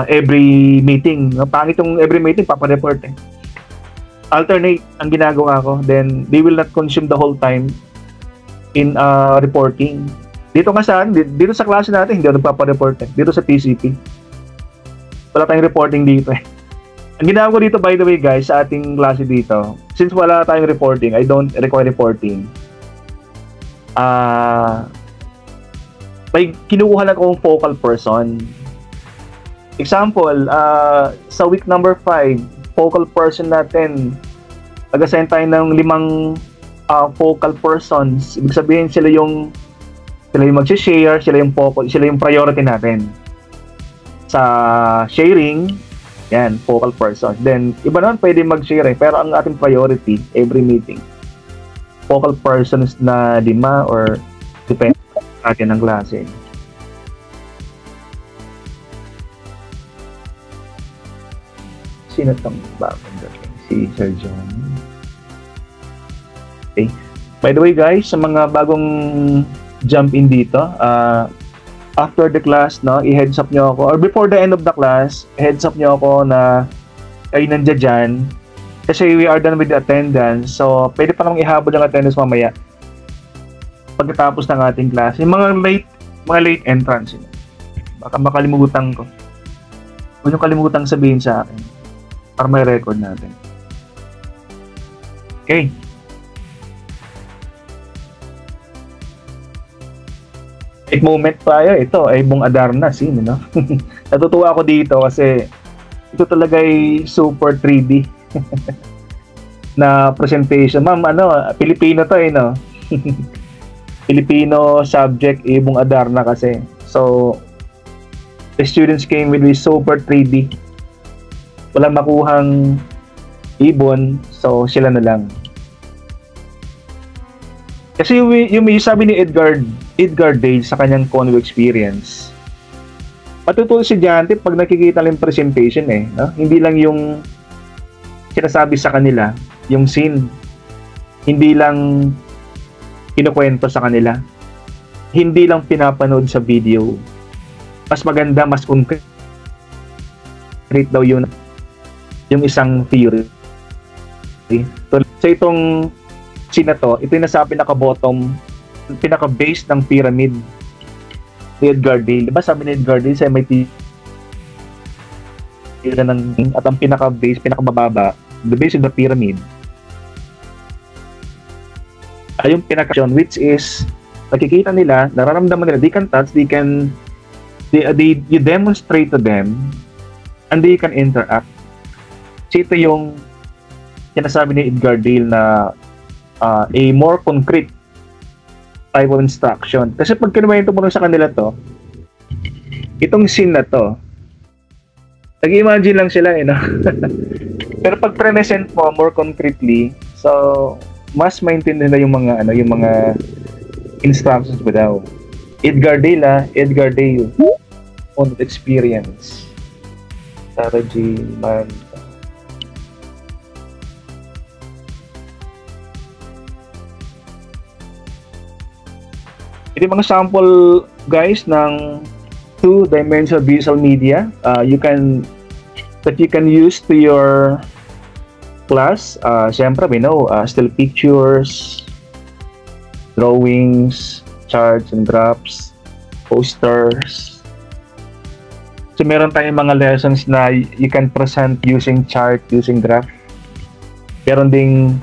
every meeting. Pangit yung every meeting, papa-report Alternate ang ginagawa ko, then they will not consume the whole time in reporting. Dito nga saan, dito sa klase natin, hindi ako nagpapa-report eh. Dito sa TCP. Wala tayong reporting dito eh. Ang ginawa ko dito, by the way guys, sa ating klase dito, since wala tayong reporting, I don't require reporting. May kinukuha lang akong focal person. Example, sa week number 5, focal person natin, nag-assign tayo ng 5 focal persons. Ibig sabihin sila yung mag-share, sila yung priority natin. Sa sharing, yan, focal person. Then, iba naman pwede mag-share pero ang ating priority, every meeting, focal persons na 5 or depende sa atin ng klase. Sino itong bagong dating? Si Sir John. Okay. By the way guys, sa mga bagong jump in dito, after the class, no, i-heads up nyo ako, or before the end of the class, heads up nyo ako na kayo nandiyan dyan, kasi we are done with the attendance, so pwede pa namang ihabol yung attendance mamaya pagkatapos ng ating class. Yung mga late entrance, baka makalimutan ko. Huwag nyo kalimutang sabihin sa akin para may record natin. Okay. Take moment tayo. Ito ay Bong Adarna scene, no? Natutuwa ako dito kasi ito talaga ay super 3D na presentation. Ma'am, Pilipino to no? Filipino subject, Bong Adarna kasi. So, the students came with super 3D. Walang makuhang ibon, so sila na lang. Kasi yung sabi ni Edgar Dale sa kanyang Convo experience, matutuwa si estudyante pag nakikita lang yung presentation no? Hindi lang yung sinasabi sa kanila, yung scene. Hindi lang kinukwento sa kanila. Hindi lang pinapanood sa video. Mas maganda, mas concrete daw yun yung isang theory. So itong scene na to, ito yung nasa pinaka-bottom, pinaka-base ng pyramid ni Edgar Dale. Diba sabi ni Edgar Dale sa MIT at ang pinaka-base, pinaka-mababa, the base of the pyramid ay yung pinaka-action, which is nakikita nila, nararamdaman nila, they can touch, you demonstrate to them and they can interact. So ito yung sinasabi ni Edgar Dale na a more concrete type of instruction. Kasi pag kinuwento mo sa kanila to, itong scene na to, nag-imagine lang sila no? Pero pag present mo more concretely, so mas maintindihan na yung mga instructions mo daw. Edgar Dale on experience. Sarah J. Man. Ito yung mga sample guys ng 2-dimensional visual media that you can use to your class. Siyempre, we know still pictures, drawings, charts and graphs, posters. So meron tayong mga lessons na you can present using chart, using graph. Meron ding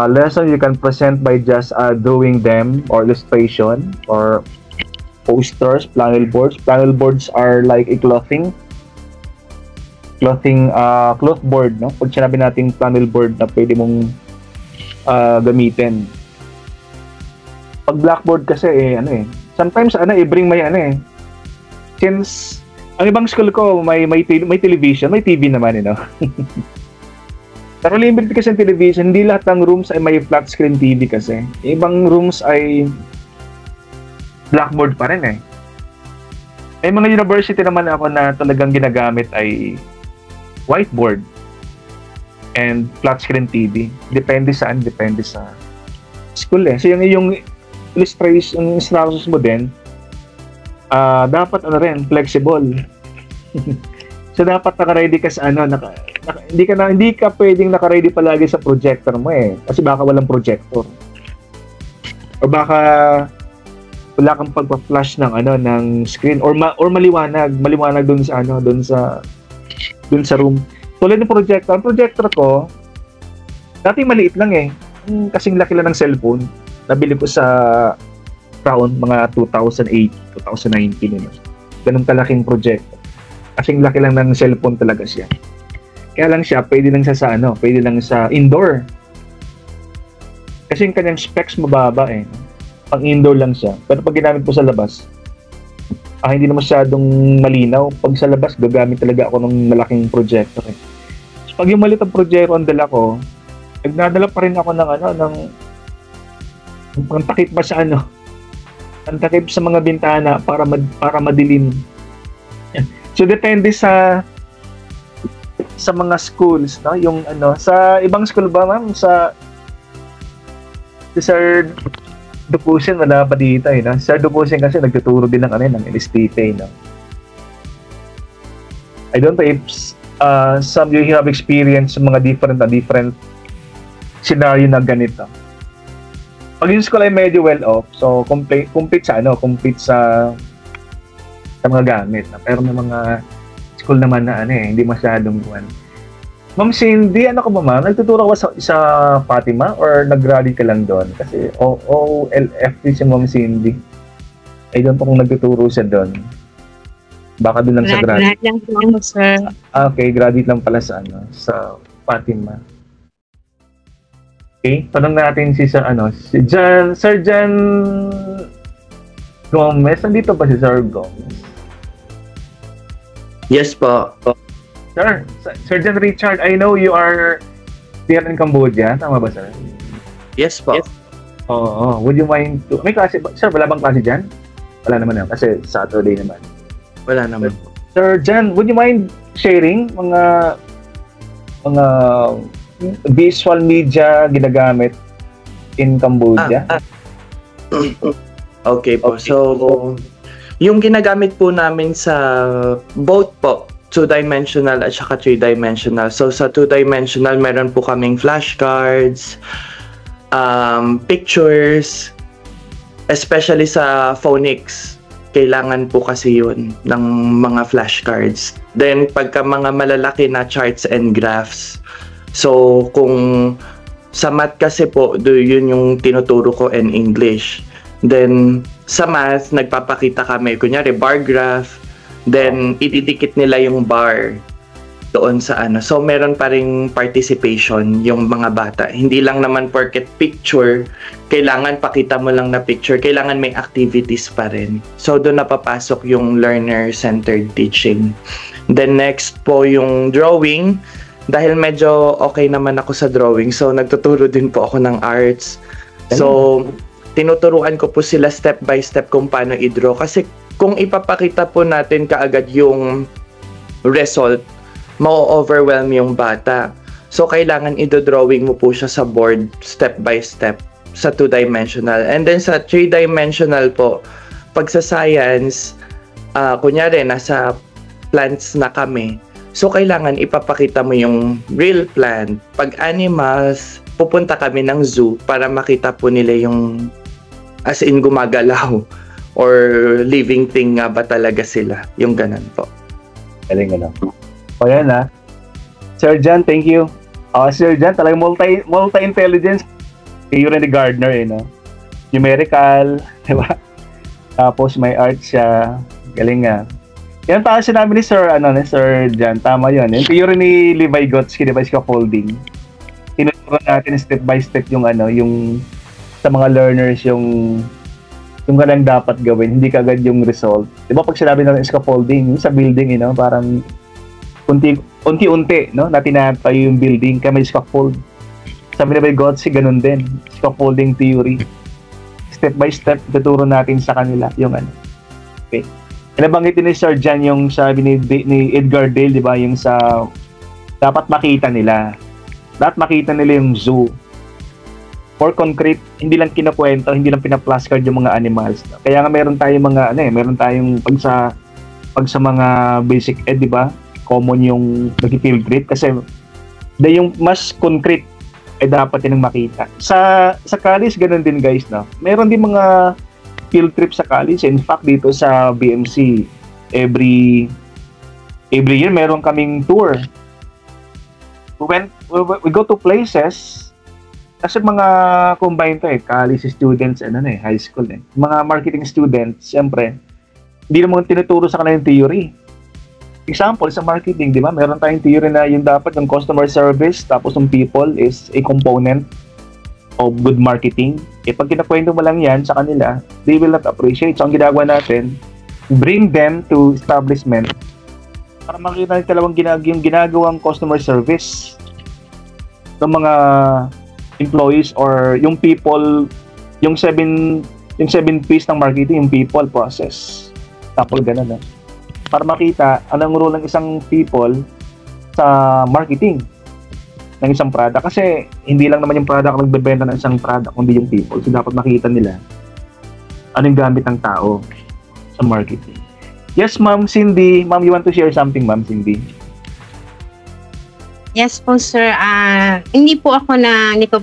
lesson you can present by just drawing them or illustration or posters, flannel boards. Flannel boards are like a cloth board, no? Pag sinabi natin flannel board na pwede mong gamitin. Pag blackboard kasi sometimes bring may since ang ibang school ko may television, may TV naman Pero limited kasi ang television, hindi lahat ng rooms ay may flat screen TV kasi. Ibang rooms ay blackboard pa rin May mga university naman ako na talagang ginagamit ay whiteboard and flat screen TV. Depende sa school So yung illustration, yung instructions mo din, dapat flexible. So dapat naka-ready ka sa hindi ka pwedeng naka-ready palagi sa projector mo kasi baka walang projector. O baka wala kang pagpa-flash ng ng screen or maliwanag doon sa doon sa room. Tulad ng projector, ang projector ko dati maliit lang kasing laki lang ng cellphone. Nabili ko sa Crown mga 2008, 2019 Ganun kalaking projector. Kasing laki lang ng cellphone talaga siya. Kaya lang siya pwede lang sa indoor. Kasi yung kanyang specs mababa pang indoor lang siya. Pero pag ginamit po sa labas, hindi na masyadong malinaw. Pag sa labas, gagamit talaga ako ng malaking projector So, pag yung maliit ang projector ang dala ko, nagdadala pa rin ako ng takip ba sa ang takip sa mga bintana para madilim. So depende sa mga schools, no? Yung sa ibang school ba, ma'am, si Sir Dupusin wala pa dito no? Sir Dupusin kasi nagtuturo din ng LSTP, no? I don't know if some you have experience sa mga different scenario na ganito. Pag yung school ay medyo well off, so compete sa mga gamit. Pero may mga school naman na hindi masyadong buwan. Ma'am Cindy, ka ba ma'am? Nagtuturo ka sa Fatima or nag-graduate ka lang doon? Kasi OLFT si Ma'am Cindy. I don't know kung nagtuturo siya doon. Baka doon lang sa graduate. Lahat lang po, sir. Okay, graduate lang pala sa Fatima. Okay, tanong natin si Sir Jan Gomez. Nandito ba si Sir Gomez? Yes po. Sir Jan Richard, I know you are here in Cambodia. Tama ba, sir? Yes po. Yes. Oo. Would you mind to... May klase ba? Sir, wala bang klase dyan? Wala naman kasi Saturday naman. Wala naman po. Sir Jan, would you mind sharing mga visual media ginagamit in Cambodia? Okay po. So, yung ginagamit po namin sa both po, 2-dimensional at saka 3-dimensional. So, sa 2-dimensional, meron po kaming flashcards, pictures, especially sa phonics. Kailangan po kasi yun ng mga flashcards. Then, pagka mga malalaki na charts and graphs, so, kung sa math kasi po, yun yung tinuturo ko in English. Then, sa math, nagpapakita kami, kunyari, bar graph, then, ididikit nila yung bar doon sa So, meron pa ring participation yung mga bata. Hindi lang naman porket picture, kailangan pakita mo lang na picture, kailangan may activities pa rin. So, doon napapasok yung learner-centered teaching. Then, next po yung drawing. Dahil medyo okay naman ako sa drawing, so nagtuturo din po ako ng arts. So, tinuturuan ko po sila step by step kung paano i-draw. Kasi kung ipapakita po natin kaagad yung result, ma-overwhelm yung bata. So, kailangan i-drawing mo po siya sa board step by step sa 2-dimensional. And then sa 3-dimensional po, pag sa science, kunyari, nasa plants na kami, so, kailangan ipapakita mo yung real plant. Pag animals, pupunta kami ng zoo para makita po nila yung as in gumagalaw or living thing nga ba talaga sila. Yung ganun po. Galing O yan Sir Jan, thank you. Sir Jan, talagang multi-intelligence. Kayo rin ni Gardner Numerical, diba? Tapos may art siya. Galing nga. Yan pa sinabi ni Sir Sir Jan, tama yun. Yung rin ni Levi Gotsky, diba, scaffolding. Tinuturo natin step by step yung yung sa mga learners yung kailangan dapat gawin, hindi kagad yung result. Diba pag sinabi natin scaffolding, sa building, parang unti-unti, na tinatayo yung building, kaya may scaffold. Sabi ni Levi Gotsky, ganun din. Scaffolding theory. Step by step, tuturo natin sa kanila yung Okay. Nabanggit din ni Sir Jan yung sabi ni Edgar Dale, di ba? Yung sa dapat makita nila. Dapat makita nila yung zoo. For concrete, hindi lang kinukwento, hindi lang pina-flashcard yung mga animals. Kaya nga meron tayong meron tayong pag sa mga basic ed, di ba? Common yung nag-field trip kasi yung mas concrete ay dapat din makita. Sa college, ganun din guys, Meron din mga field trip sa college. In fact, dito sa BMC, every year meron kaming tour. We go to places kasi mga combined to college students and high school Mga marketing students, siyempre, hindi naman tinuturo sa kanila yung theory. Example, sa marketing, di ba? Meron tayong theory na yung dapat yung customer service tapos yung people is a component of good marketing. Pag kinakwento mo lang yan sa kanila, they will not appreciate. So, ang ginagawa natin, bring them to establishment para makita nila yung ginagawang customer service ng mga employees or yung people, yung 7 P's ng marketing, yung people, process, tapos ganun para makita anong role ng isang people sa marketing ng isang product. Kasi hindi lang naman yung product ang nagbebenta ng isang product, kundi yung people. So dapat makita nila anong gamit ng tao sa marketing. Yes, Ma'am Cindy. Ma'am, you want to share something, Ma'am Cindy? Yes po, sir. Hindi ko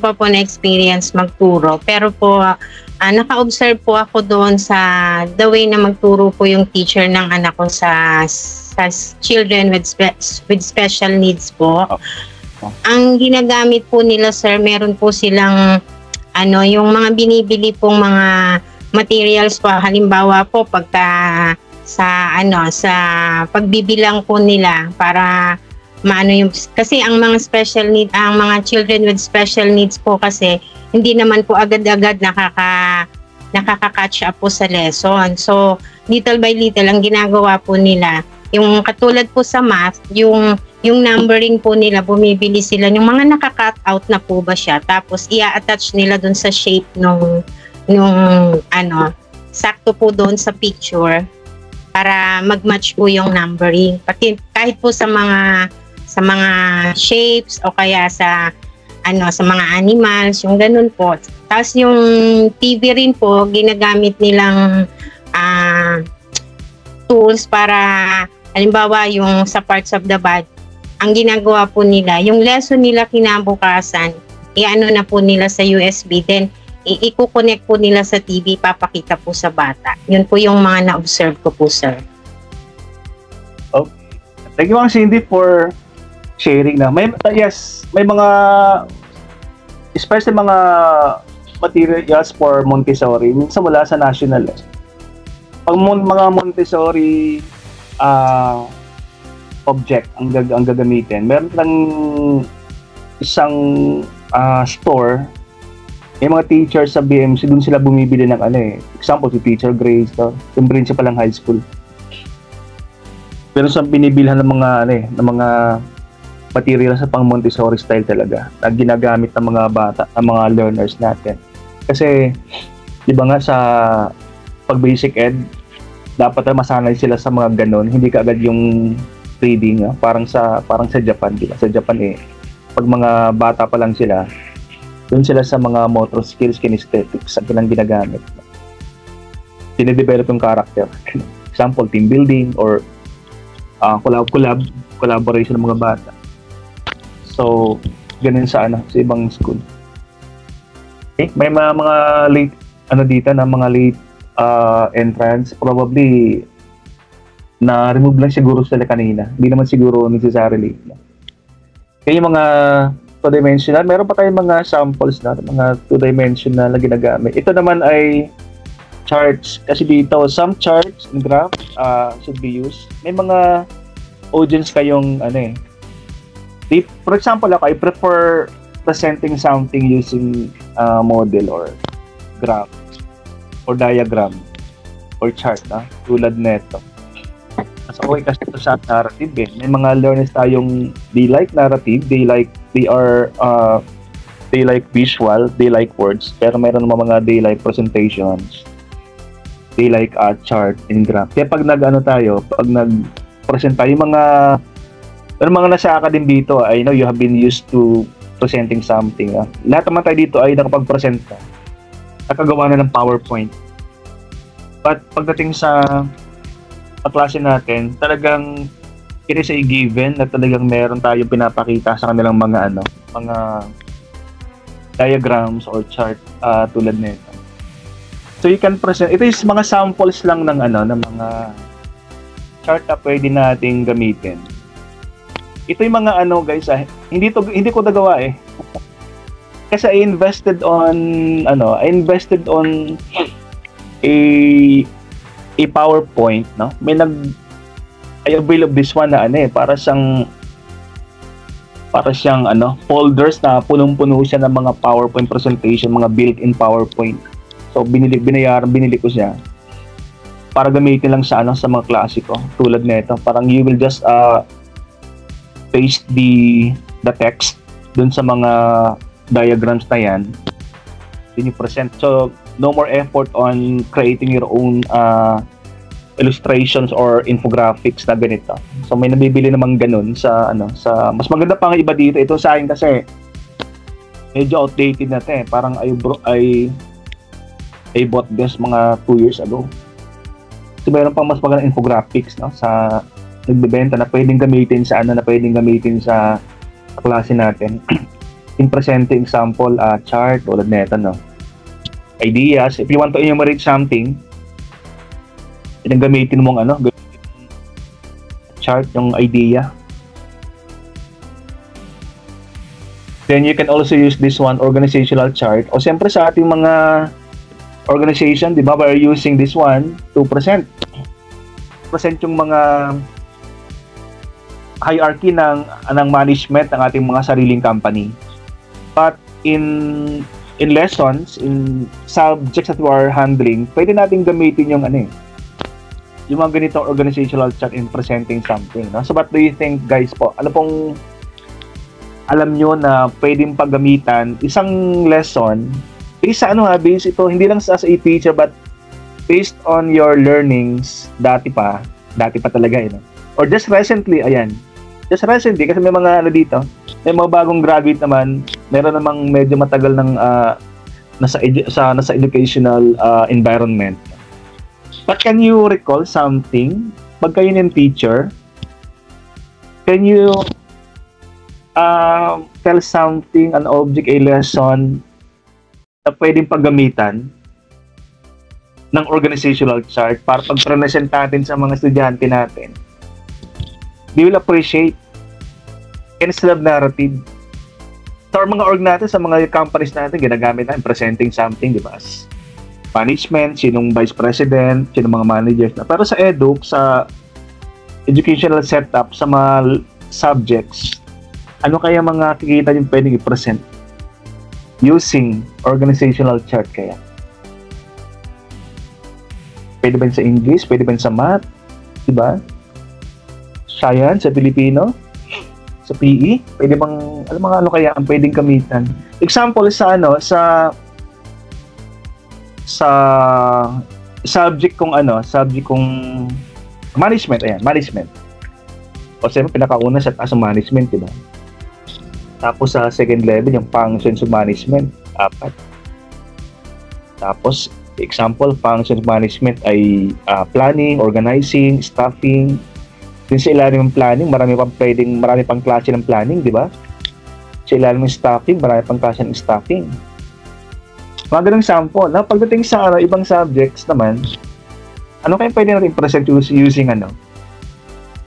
pa po na-experience magturo. Pero po, naka-observe po ako doon sa the way na magturo po yung teacher ng anak ko sa children with special needs po. Ang ginagamit po nila, sir, meron po silang yung mga binibili pong mga materials po. Halimbawa po pagka sa pagbibilang po nila para kasi ang mga children with special needs po kasi hindi naman po agad-agad nakaka-catch up po sa lesson. So, little by little ang ginagawa po nila, yung katulad po sa math, yung numbering po nila, bumibili sila yung mga naka-cut out na po ba siya, tapos i-attach nila dun sa shape nung sakto po doon sa picture para mag-match po yung numbering. Pati kahit po sa mga shapes o kaya sa mga animals, yung ganun po. Tapos yung TV rin po, ginagamit nilang tools para, halimbawa yung sa parts of the body, ang ginagawa po nila, yung lesson nila kinabukasan, i-ano na po nila sa USB, then i-connect po nila sa TV, papakita po sa bata. Yun po yung mga na-observe ko po, sir. Okay. Thank you, Ma'am Cindy, for sharing na. May mga especially mga materials for Montessori minsan wala sa national pag mga Montessori object ang gagamitin, meron lang isang store, may mga teachers sa BMC, dun sila bumibili ng example si Teacher Grace, yung principal ng high school, pero sa binibilhan ng mga material sa pang Montessori style talaga na ginagamit ng mga bata, ng mga learners natin. Kasi di ba nga sa pag basic ed dapat masanay sila sa mga ganon, hindi kaagad yung reading, parang sa Japan, di ba? Sa Japan pag mga bata pa lang sila, doon sila sa mga motor skills, kinesthetics ang ginagamit. Dine-develop yung character. Example, team building or collaboration ng mga bata. So, ganun sa ibang school. Okay, may mga late dito na mga late entrance, probably na-remove lang siguro sila kanina. Hindi naman siguro necessarily. Kaya yung mga two-dimensional, meron pa tayong mga samples na mga two-dimensional na ginagamit. Ito naman ay charts. Kasi dito, some charts and graphs should be used. May mga audience kayong for example, I prefer presenting something using model or graph or diagram or chart, tulad neto. Mas okay kasi ito sa narrative May mga learners tayong they like narrative, they like visual, they like words, pero meron naman mga they like presentations, they like chart and graph. Kaya pag pag nag-present tayo, mga nasa academy dito, I know you have been used to presenting something. Lahat naman tayo dito ay nakapag-present na. Nakagawa na ng PowerPoint. But pagdating sa klase natin, talagang it is a given na talagang meron tayong pinapakita sa kanilang mga mga diagrams or chart tulad nito. So you can present, ito is mga samples lang ng ng mga chart na pwede nating gamitin. Ito yung mga guys, hindi ko nagawa eh. Kasi I invested on a PowerPoint, no? I avail of this one na para siyang folders na punong-puno siya ng mga PowerPoint presentation, mga built-in PowerPoint. So binili ko siya para gamitin lang sa mga klase ko. Tulad nito, parang you will just paste the text dun sa mga diagrams na yan. Then you present. So no more effort on creating your own illustrations or infographics na ganito. So may nabibili namang ganun sa mas maganda pa nga iba dito. Ito sa akin kasi medyo outdated na 'to eh. Parang I bought this mga 2 years ago. So meron pang mas magandang infographics, no, sa nagbebenta na pwedeng gamitin sa klase natin. In presenting example chart tulad nito, no. Ideas, if you want to enumerate something, gamitin mong chart yung idea. Then you can also use this one, organizational chart. O siyempre sa ating mga organization, di ba, we're using this one to present yung mga hierarchy ng management ng ating mga sariling company. But in lessons, in subjects that we are handling, pwede natin gamitin yung yung mga ganitong organizational chart in presenting something, no? So what do you think, guys po? Ano pong alam nyo na pwedeng paggamitan isang lesson based ito hindi lang as a teacher but based on your learnings dati pa talaga no? Or just recently, kasi may mga dito, may mga bagong graduate naman, meron namang medyo matagal ng nasa educational environment. But can you recall something pag kayo ng teacher? Can you tell something, an object, a lesson na pwedeng paggamitan ng organizational chart para pag-present natin sa mga estudyante natin? They will appreciate instead of narrative. So, mga org natin, sa mga companies natin, ginagamit natin presenting something, di ba? As management, sinong vice president, sinong mga managers na. Pero sa sa educational setup, sa mga subjects, ano kaya mga kikita yung pwedeng i-present using organizational chart kaya? Pwede ba sa English? Pwede ba sa math? Diba? Science sa Filipino? Sa PE? Pwede bang, ano kaya ang pwedeng gamitan? Example sa subject kong management, management. O siyempre pinakauna sa taas ng management, diba? Tapos sa second level, yung functions of management, 4. Tapos, example, functions of management ay planning, organizing, staffing. Din sa ilalim ng planning, marami pang klase ng planning, di ba? Sa ilalim ng staffing, marami pang klase ng staffing. Mga ganung sample. Na pagdating sa ibang subjects naman, ano kaya pwede natin present using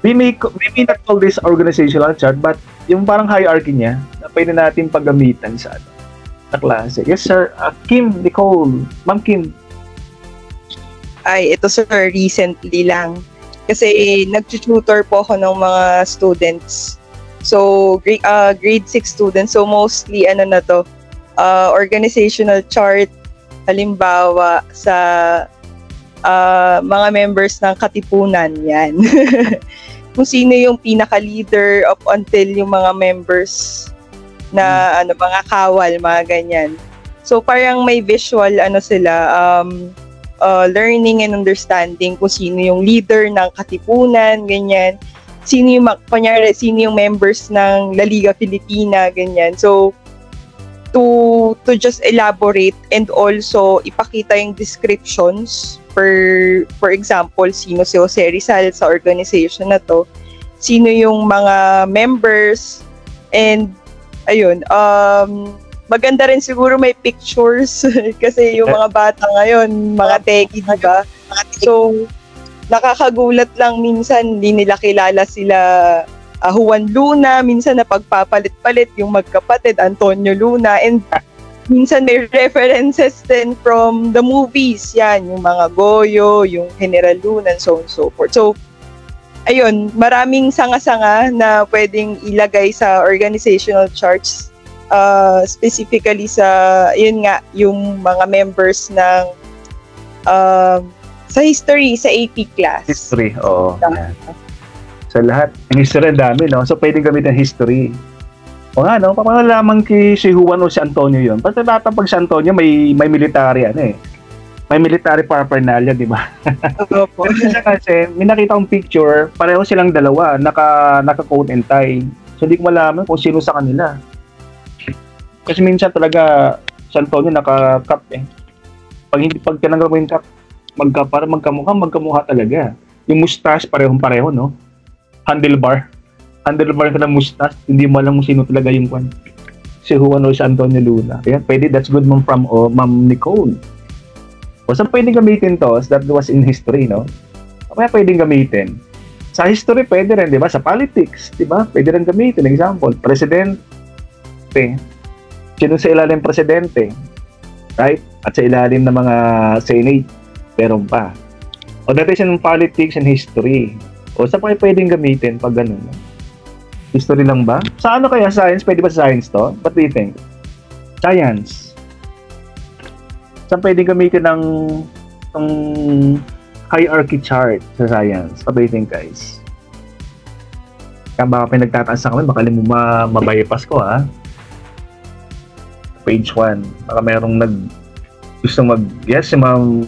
We may not call this organizational chart, but yung parang hierarchy niya na pwede natin paggamitan sa klase. Yes, sir. Kim, Nicole. Ma'am Kim. Ito sir, recently lang. Kasi nag-tutor po ako ng mga students. So, grade 6 students. So, mostly, organizational chart. Halimbawa, sa mga members ng katipunan, yan. Kung sino yung pinaka-leader up until yung mga members na mga kawal, mga ganyan. So parang may visual learning and understanding kung sino yung leader ng katipunan, ganyan. Sino yung members ng La Liga Filipina, ganyan. So to just elaborate and also ipakita yung descriptions. For example, sino si Jose Rizal sa organization na to, sino yung mga members, and ayun, maganda rin siguro may pictures kasi yung mga bata ngayon, mga techie, di ba? So, nakakagulat lang minsan, hindi nila kilala sila Juan Luna, minsan napagpapalit-palit yung magkapatid, Antonio Luna, and minsan may references din from the movies, yan, yung mga Goyo, yung General Luna, and so on and so forth. So, ayun, maraming sanga-sanga na pwedeng ilagay sa organizational charts, specifically sa, yun nga, yung mga members ng sa history, sa AP class. History, oo. Sa lahat, ang history ang dami, no? So, pwedeng gamitin history. O nga, no? Papangalaman si Juan o si Antonio yun. Basta data pag si Antonio, may military, may military paraphernalia, di ba? Opo. Kasi, may nakita kong picture, pareho silang dalawa, naka-coat and tie. So, hindi ko malaman kung sino sa kanila. Kasi minsan talaga, si Antonio naka-cap Pag tinanggal mo yung cap, magkamukha talaga. Yung mustache, parehong-pareho, no? Handlebar ka ng mustache, hindi mo alam kung sino talaga yung one. Si Juan o si Antonio Luna. Ayan, pwede, that's good ma'am from Ma'am Nicole. O saan pwedeng gamitin to? That was in history, no? Kaya pwedeng gamitin. Sa history, pwede rin, di ba? Sa politics, di ba? Pwede rin gamitin. Example, presidente. Sino sa ilalim presidente? Right? At sa ilalim ng mga senate, meron pa. O that is in politics and history. O saan pa pwedeng gamitin pag ganun? History lang ba? Sa ano kaya? Science? Pwede ba sa science to? What do you think? Science. Saan pwedeng gamitin ng hierarchy chart sa science? What do you think, guys? Kaya baka pinagtataas na kami, baka mabaypas ko, ha? Page 1. Baka merong gusto yes, si Ma'am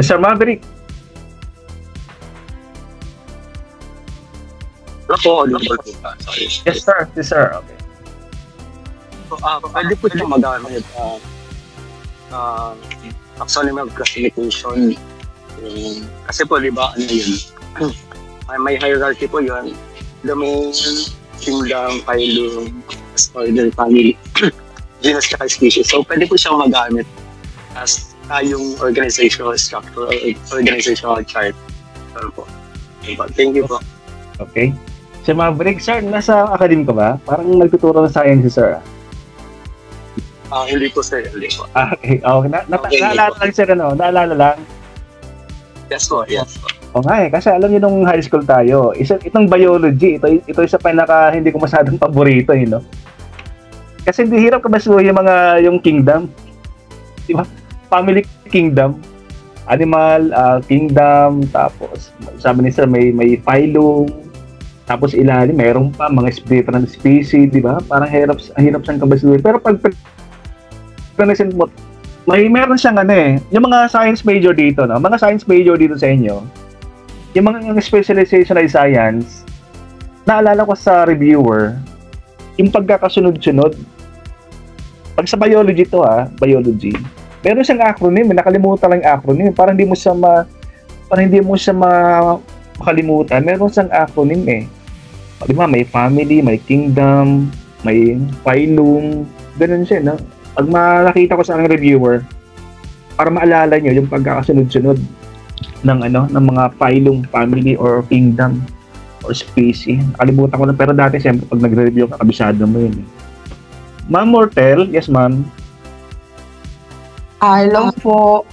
Sir Maverick. Ako, audible po ba? Sorry. Yes, sir. Yes, sir. Okay. So, pwede po siya magamit taxonomy of classification. Kasi po, di ba, ano yun? May hierarchy po yun. Domain, kingdom, phylum, order, family, genus, tsaka species. So, pwede po siyang magamit as yung organizational structure or organizational chart. So, po. Thank you po. Okay. Si Maverick, sir, nasa academy ka ba? Parang nagtuturo ng science, sir. Hindi po, sir. Hindi po. Okay. Naalala lang, sir, ano? Naalala lang. Yes po, yes po. Okay, kasi alam niyo nung high school tayo, itong biology, ito isa hindi ko masyadong paborito, no? Kasi hindi hirap kabasuhin yung kingdom. Di ba? Family kingdom. Animal kingdom, tapos sabi ni sir may phylum, tapos ilalim mayroon pa mga different species, di ba? Parang hirap siyang kabasuhin. Pero pag mo, meron siyang yung mga science major dito, no? Mga science major dito sa inyo, yung mga specialization ay science, naalala ko sa reviewer, yung pagkakasunod-sunod. Pag sa biology to, biology, meron siyang acronym, nakalimutan lang yung acronym, parang hindi mo siya makalimutan. Meron siyang acronym Di ba, may family, may kingdom, may phylum, ganun siya, no? Pag makakita ko sa ang reviewer, para maalala nyo yung pagkakasunod-sunod ng mga phylum, family, or kingdom, or species. Nakalimutan ko lang, pero dati siyempre pag nagre-review ka, kabisado mo yun. Ma'am Mortel, yes ma'am. Hello po.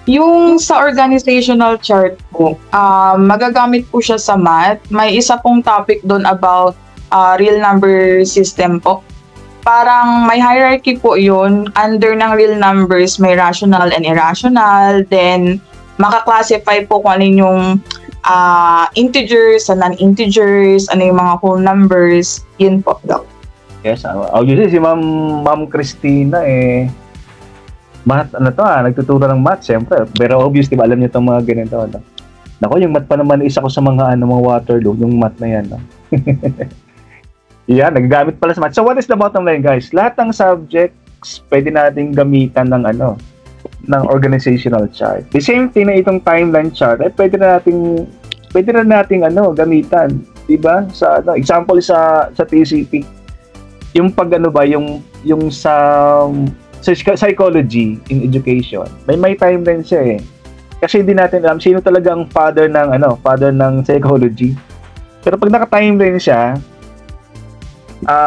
Yung sa organizational chart po, magagamit po siya sa math. May isa pong topic doon about real number system po. Parang may hierarchy po yun. Under ng real numbers, may rational and irrational. Then, maka-classify po kung ano yung integers and non-integers, ano yung mga whole numbers. Yun po, Doc. Yes, obviously si Ma'am Christina math, nagtuturo ng math, siyempre. Pero obvious, diba, alam niyo itong mga ganito, no? Nako, yung math pa naman, isa ko sa mga Waterloo, yung math na yan, no? Yan, naggamit pala sa math. So, what is the bottom line, guys? Lahat ng subjects, pwede nating gamitan ng ng organizational chart. The same thing na itong timeline chart, pwede na nating gamitan, diba? Sa, example, sa TCP. yung pag ano ba, yung sa psychology in education, may timeline siya eh. Kasi hindi natin alam sino talaga ang father ng psychology. Pero pag naka-timeline siya,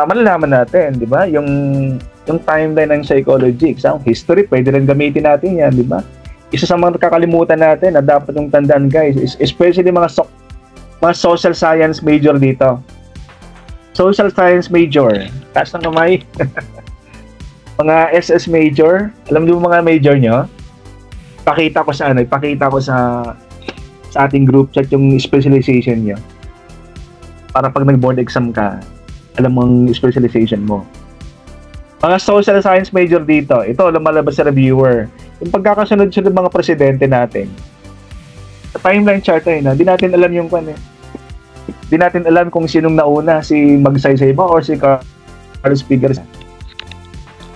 malalaman natin, di ba? Yung timeline ng psychology, history, pwede rin gamitin natin yan, di ba? Isa sa mga nakakalimutan natin na dapat yung tandaan, guys, especially mga social science major dito. Social science major, taas ng kamay. Mga SS major, alam niyo mga major nyo? Ipakita ko sa ating group chat yung specialization nyo. Para pag nag-board exam ka, alam mo ang specialization mo. Mga social science major dito, ito, lumalabas sa reviewer. Yung pagkakasunod-sunod mga presidente natin. Sa timeline chart hindi natin alam yung Hindi natin alam kung sinong nauna, si Magsaysay ba or si Carlos Figueres.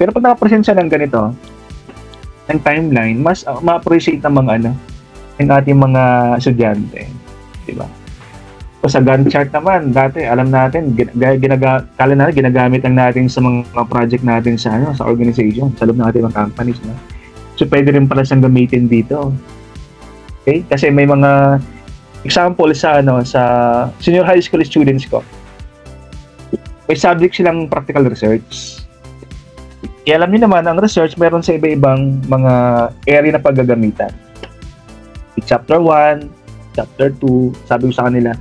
Pero pag nakapresent siya ng ganito, ng timeline, mas ma-appreciate ng mga ng ating mga estudyante. Diba? O sa Gantt chart naman, dati alam natin, ginagamit lang natin sa mga project natin sa organization, sa loob ng ating mga companies. No? So pwede rin pala siyang gamitin dito. Okay? Kasi may mga example sa senior high school students ko. May subject silang practical research. Alam niyo naman, ang research meron sa iba-ibang mga area na paggagamitan. Chapter 1, Chapter 2, sabi ko sa kanila,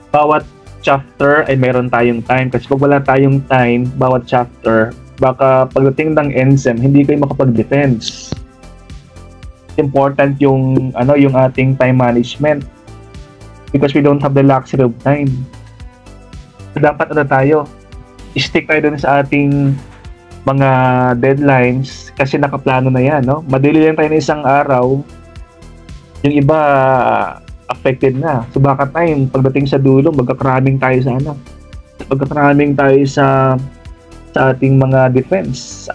bawat chapter ay meron tayong time. Kasi pag wala tayong time, bawat chapter, baka pagdating ng NSEM, hindi kayo makapag-defense. Important yung ating time management. Because we don't have the luxury of time. So, dapat tayo, stick tayo dun sa ating mga deadlines kasi nakaplano na yan, no? Madali lang tayo ng isang araw, yung iba affected na. So baka time, pagdating sa dulo, magkakraming tayo sa ating mga defense,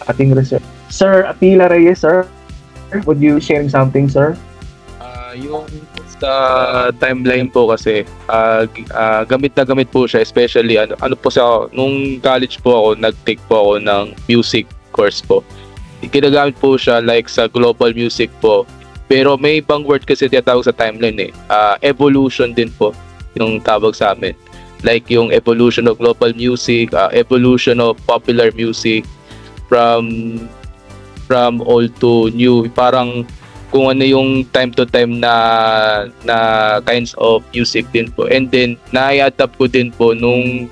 ating research. Sir Atila Reyes, sir, would you sharing something, sir? Yung sa timeline po kasi gamit na gamit po siya, especially po sa nung college po ako, nag-take po ako ng music course po. Ginagamit po siya like sa global music po. Pero may ibang word kasi tinatawag sa timeline evolution din po yung tawag sa amin. Like yung evolution of global music, evolution of popular music from old to new, parang kung ano yung time to time na kinds of music din po. And then na-adapt ko din po nung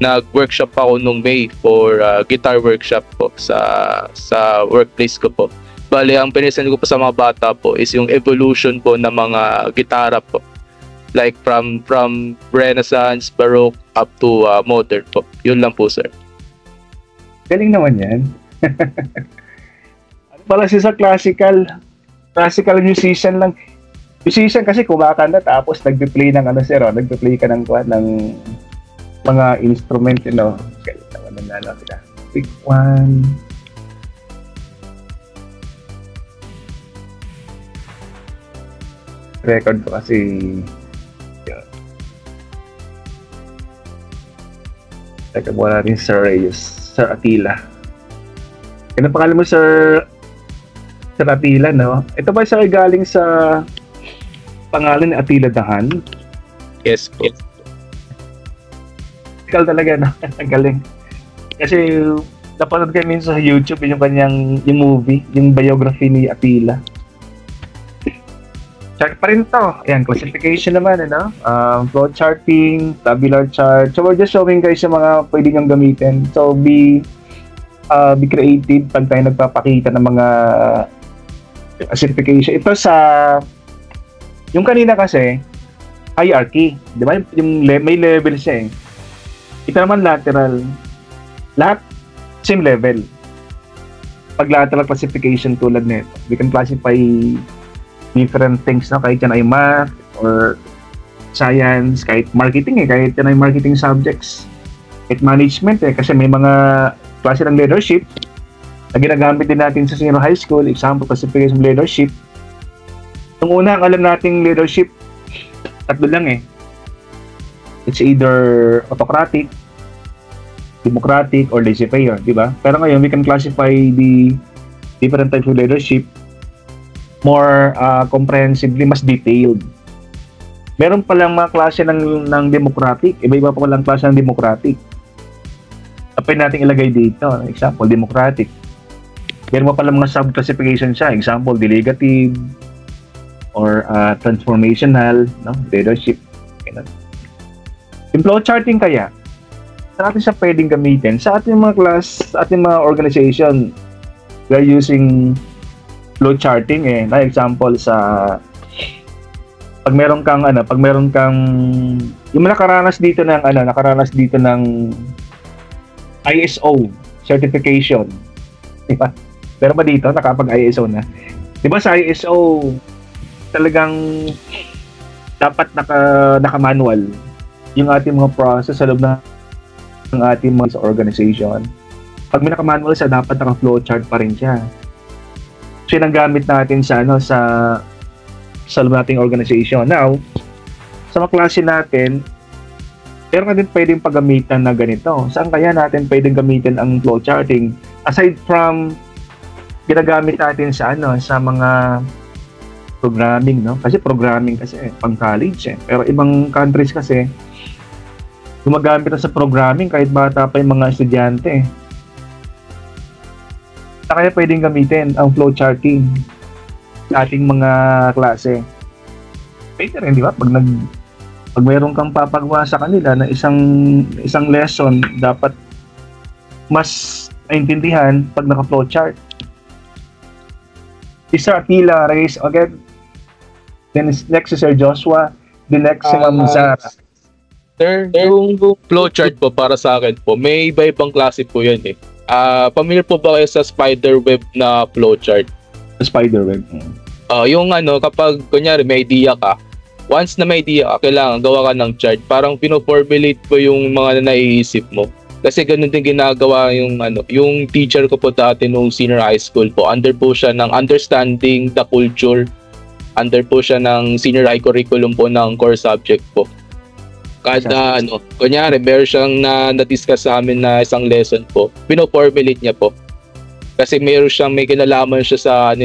nag-workshop ako nung May for guitar workshop po sa workplace ko po. Bale, ang pinisend ko po sa mga bata po is yung evolution po ng mga gitara po. Like from Renaissance, Baroque up to modern po. Yun lang po, sir. Galing naman yan. Pala siya sa classical musician lang. Musician kasi kumakanta tapos nagpe-play ng nagpe-play ka ng mga instrument, sila. Pick one. Record ko kasi teka muna natin Sir Atila. Ano pangalan mo, Sir Atila, no? Ito ba siya galing sa pangalan ni Atila Dahan? Yes po. Ikaw talaga, no? Ang galing. Kasi napanood kami sa YouTube yung movie, yung biography ni Atila. Chart pa rin to. Ayan, classification naman, flow charting, tabular chart. So we're just showing guys yung mga pwede niyong gamitin. So be creative pag tayo nagpapakita ng mga classification. Ito yung kanina kasi, hierarchy. Di ba? May level siya eh. Ito naman lateral. Lahat, same level. Pag lateral classification tulad nito, we can classify different things, no? Kahit yan ay math or science, kahit marketing kahit yan ay marketing subjects, kahit management kasi may mga klase ng leadership na ginagamit din natin sa senior high school. Example, classification of leadership. Yung una, ang alam nating leadership, tatlo lang It's either autocratic, democratic or laissez-faire, di ba? Pero ngayon, we can classify the different types of leadership more comprehensively, mas detailed. Meron palang mga klase ng democratic, iba-iba pa palang klase ng democratic. Pwede natin ilagay dito, example, democratic. Meron pa palang mga sub-classification siya, example, delegative, or transformational, no? Leadership. Ganun. Yung flow charting kaya, saan natin siya pwedeng gamitin? Sa ating mga class, sa ating mga organization, we are using flow charting na example sa pag meron kang yung nakaranas dito ng ISO certification, di ba? Pero ba dito nakapag ISO na? Di ba sa ISO talagang dapat naka-manual yung ating mga process sa loob ng ating mga organization. Pag may naka-manual siya, dapat naka-flow chart pa rin siya. So yun ang gamit natin sa loob nating organization. Now, sa mga klase natin, meron ka din pwedeng paggamitan na ganito. Saan kaya natin pwedeng gamitin ang flow charting? Aside from ginagamit natin sa mga programming, no? Kasi programming pang college Pero ibang countries kasi gumagamit na sa programming kahit bata pa yung mga estudyante. Kaya pwedeng gamitin ang flow charting sa ating mga klase. Pwede rin, di ba? Pag mayroon kang papagawa sa kanila na isang lesson, dapat mas naintindihan pag naka-flow chart. Si Sir Aquila, raise again. Then next si Sir Joshua. The next si Ma'am Zara. Sir, yung flow chart po para sa akin po, may iba-ibang klase po yan familiar po ba kayo sa spiderweb na flow chart? Spiderweb? Yung kapag kunyari may idea ka, once na may idea ka, kailangan gawa ka ng chart. Parang pino-formulate po yung mga naiisip mo. Kasi ganun din ginagawa yung teacher ko po dati nung senior high school po. Under po siya ng understanding the culture. Under po siya ng senior high curriculum po ng core subject po. Kada kunyari meron siyang na-discuss sa amin na isang lesson po, pino-formulate niya po. Kasi may kinalaman siya sa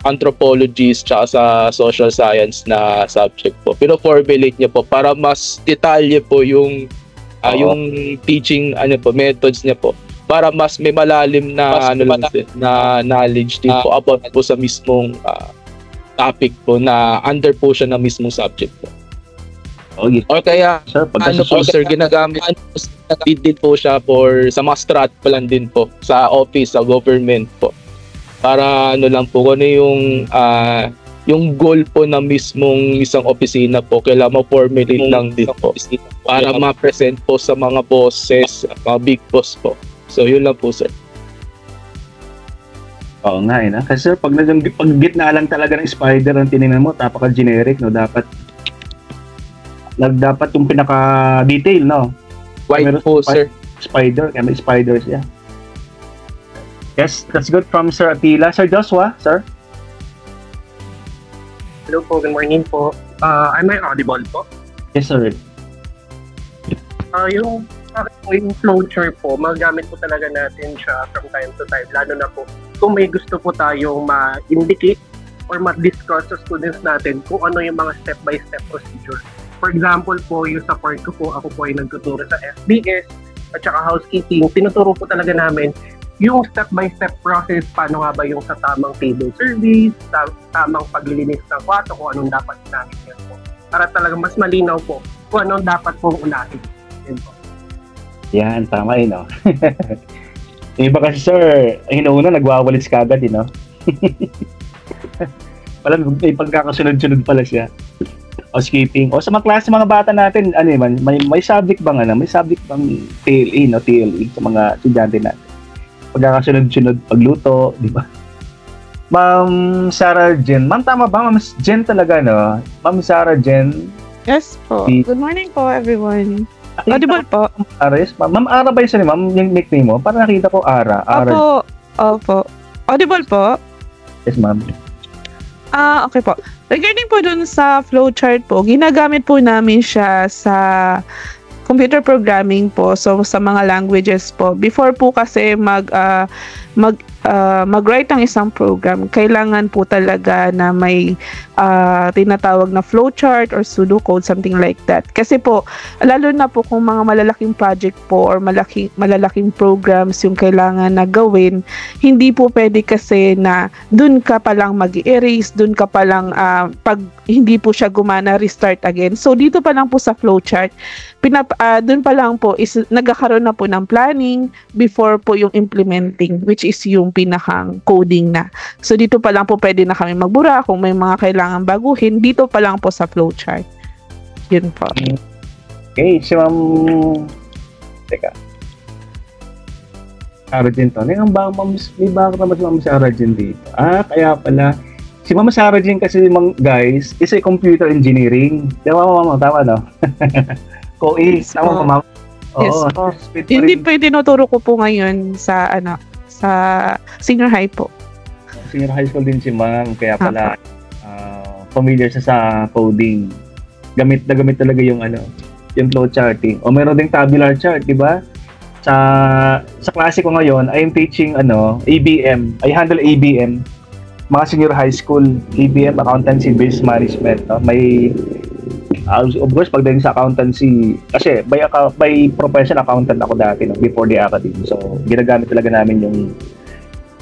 anthropologies tsaka sa social science na subject po. Pino-formulate niya po para mas detalye po yung teaching methods niya po, para mas may malalim na na knowledge din po about po sa mismong topic po na under po siya na mismong subject po. Okay. Or kaya sir, ginagamit din po siya sa mga strat plan din po sa office, sa government po. Para lang po kung yung goal po na mismong isang opisina po, kailangan ma-formulate lang din po para ma-present po sa mga bosses, mga big boss po. So yun lang po, sir. Oo nga kasi sir, pag gitna lang talaga ng spider ang tinignan mo, napaka-generic, no? Dapat yung pinaka-detail, no? White po, sir. Spider, kaya may spiders, yeah. Yes, that's good from Sir Attila. Sir Joshua, sir? Hello po, good morning po. Am I audible po? Yes, sir. Yung flow chart po, magamit po talaga natin siya from time to time. Lalo na po, kung may gusto po tayong ma-indicate or ma-discuss sa students natin kung ano yung mga step-by-step procedure. For example po, yung sa part ko po, ako po ay nagtuturo sa FBS at saka housekeeping. Tinuturo po talaga namin yung step-by-step process, paano nga ba yung sa tamang table service, tamang paglilinis ng kwarto, kung anong dapat namin yan po. Para talaga mas malinaw po kung anong dapat pong unahin. Yan po. Yan, tama no? Yung iba kasi sir, hinuuna nagwawalis kagad no? May pagkakasunod-sunod pala siya. Housekeeping. O sa mga klase mga bata natin, may subject bang may subject bang TLE, no? TLE sa mga estudyante natin. Pagkakasunod-sunod, pagluto, di ba? Ma'am Sarah Jen. Ma'am, tama ba? Ma'am Jen talaga, no? Ma'am Sarah Jen. Yes po. Good morning po, everyone. Audible po. Ares? Ma'am Ara ba yun? Ma'am, yung nickname mo? Parang nakita ko Ara. Opo. Audible po? Yes, ma'am. Okay po. Regarding po dun sa flowchart po, ginagamit po namin siya sa computer programming po. So sa mga languages po. Before po kasi mag-write ang isang program, kailangan po talaga na may tinatawag na flowchart or pseudocode, something like that. Kasi po, lalo na po kung mga malalaking project po or malalaking programs yung kailangan na gawin, hindi po pwede kasi na dun ka palang mag-erase, dun ka palang pag hindi po siya gumana, restart again. So dito pa lang po sa flowchart, dun pa lang po is nagkakaroon na po ng planning before po yung implementing, which is yung pinakang coding na. So dito pa lang po pwede na kami magbura kung may mga kailangan baguhin, dito pa lang po sa flowchart. Yun po. Okay, si Ma'am... Teka. Arjen to. May bakit naman si Ma'am Sarah Jane dito? Kaya pala. Si Ma'am Sarah Jane kasi, guys, is a computer engineering. Tama, tama, no? Tama po, Ma'am. Yes po. Hindi po yung tinuturo ko po ngayon sa senior high po. Senior high school din si Ma'am, kaya pala familiar siya sa coding. Gamit talaga yung yung flow charting. O meron ding tabular chart, di ba? Sa klase ko ngayon, I am teaching ABM. I handle ABM. Mga senior high school, ABM, Accountancy Based Management. No? May of course, pagdating sa accountancy, kasi by profession accountant ako dati, no, before the academy. So, ginagamit talaga namin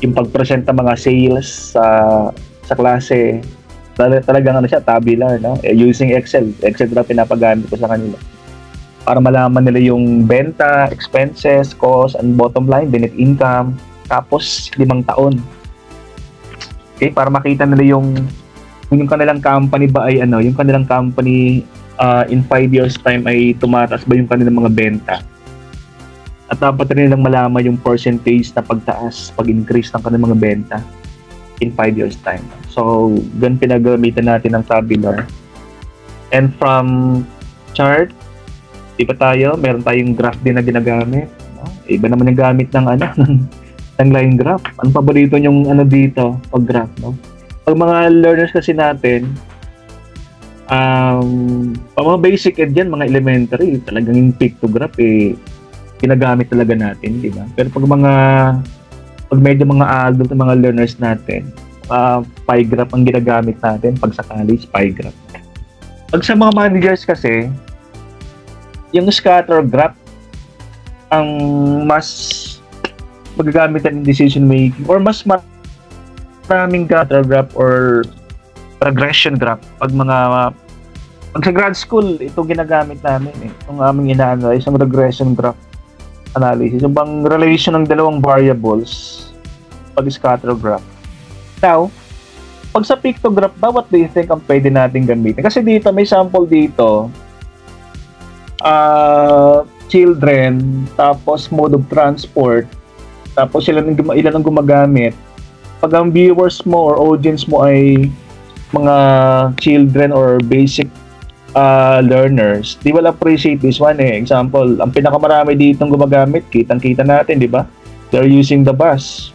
yung pag-present ng mga sales sa klase. Talagang siya, tabular, no? Using Excel. Excel na pinapagamit ko sa kanila. Para malaman nila yung benta, expenses, cost, and bottom line, the net income, tapos 5 taon. Okay, para makita nila yung kanilang company ba ay yung kanilang company in 5 years time ay tumataas ba yung kanilang mga benta. At dapat rin nilang malaman yung percentage na pagtaas, pag-increase ng kanilang mga benta in 5 years time. So, ganun pinagamitan natin ng tabular. And from chart, iba tayo, meron tayong graph din na ginagamit. No? Iba naman yung gamit ng ng line graph. Ang paborito yung dito, pag graph, no? Pag mga learners kasi natin, mga basic ed yan, mga elementary, talagang yung pictograph, ginagamit talaga natin, di ba? Pero pag medyo mga adult na mga learners natin, pie graph ang ginagamit natin, pag sa college, pie graph. Pag sa mga managers kasi, yung scatter graph, ang mas magagamit ng decision making, or mas maraming scatter graph or regression graph. Pag sa grad school, ito ginagamit namin itong aming ina-analyze, yung regression graph analysis, yung bang relation ng dalawang variables pag scatter graph. Now, pag sa pictograph ba, what do you think ang pwede natin gamitin? Kasi dito, may sample dito, children, tapos mode of transport, tapos ilan ang gumagamit. Pag ang viewers mo or audience mo ay mga children or basic learners, they will appreciate this one Example, ang pinakamarami dito ng gumagamit, kitang-kita natin, di ba? They're using the bus.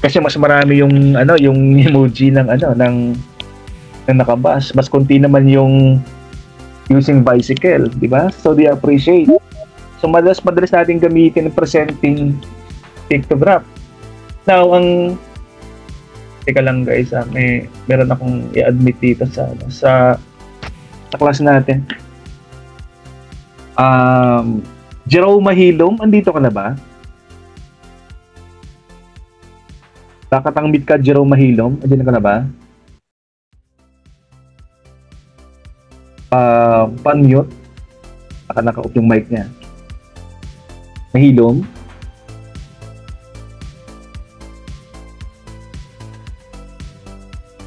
Kasi mas marami yung emoji ng nakabus. Mas konti naman yung using bicycle, di ba? So they appreciate. So madalas natin gamitin presenting pictograph. Now, teka lang guys, meron akong i-admit dito sa class natin. Jerome Mahilom, andito ka na ba? Bakit ang meet ka, Jerome Mahilom? Andito ka na ba? Pan-mute. Baka naka-off yung mic niya. Mahilom?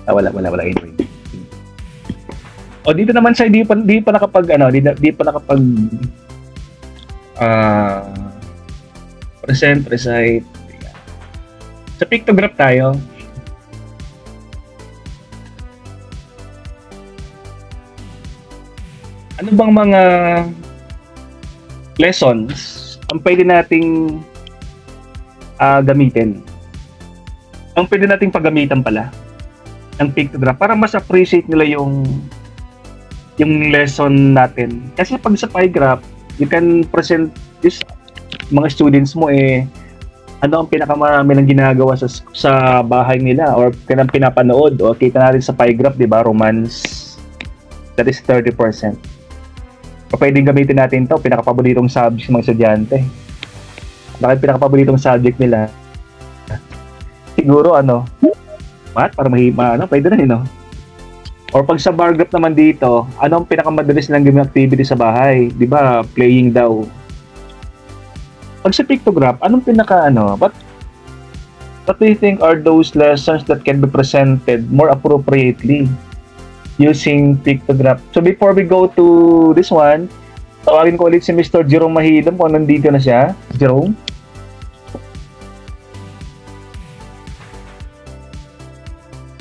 Wala anyway. O dito naman siya di pa nakapag present, recite. Sa pictograph tayo. Ano bang mga lessons ang pwede nating gamitin? Ang pwede nating paggamitan pala ng pictograph para mas appreciate nila yung yung lesson natin. Kasi pag sa pie graph, you can present this mga students mo ano ang pinakamarami ng ginagawa sa bahay nila or pinapanood o kita natin sa pie graph, di ba? Romance, that is 30%. O pwedeng gamitin natin to pinakapaboritong subject ng mga estudyante. Bakit pinakapaboritong subject nila? Siguro math para pwede rin Or pag sa bar graph naman dito, ano ang pinakamadalas nilang gawing activity sa bahay? Di ba? Playing daw. Pag sa pictograph, anong what do you think are those lessons that can be presented more appropriately using pictograph? So before we go to this one, tawagin ko ulit si Mr. Jerome Mahilom kung nandito na siya. Jerome?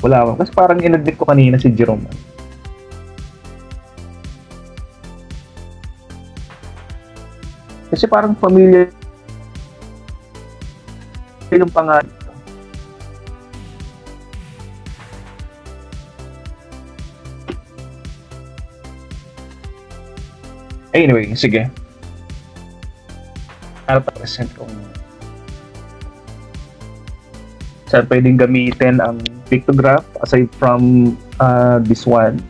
Wala. Kasi parang in-admit ko kanina si Jerome. Kasi parang familiar yung pangalan. Anyway, sige. Ano pa present kung saan pwedeng gamitin ang pictograph aside from this one?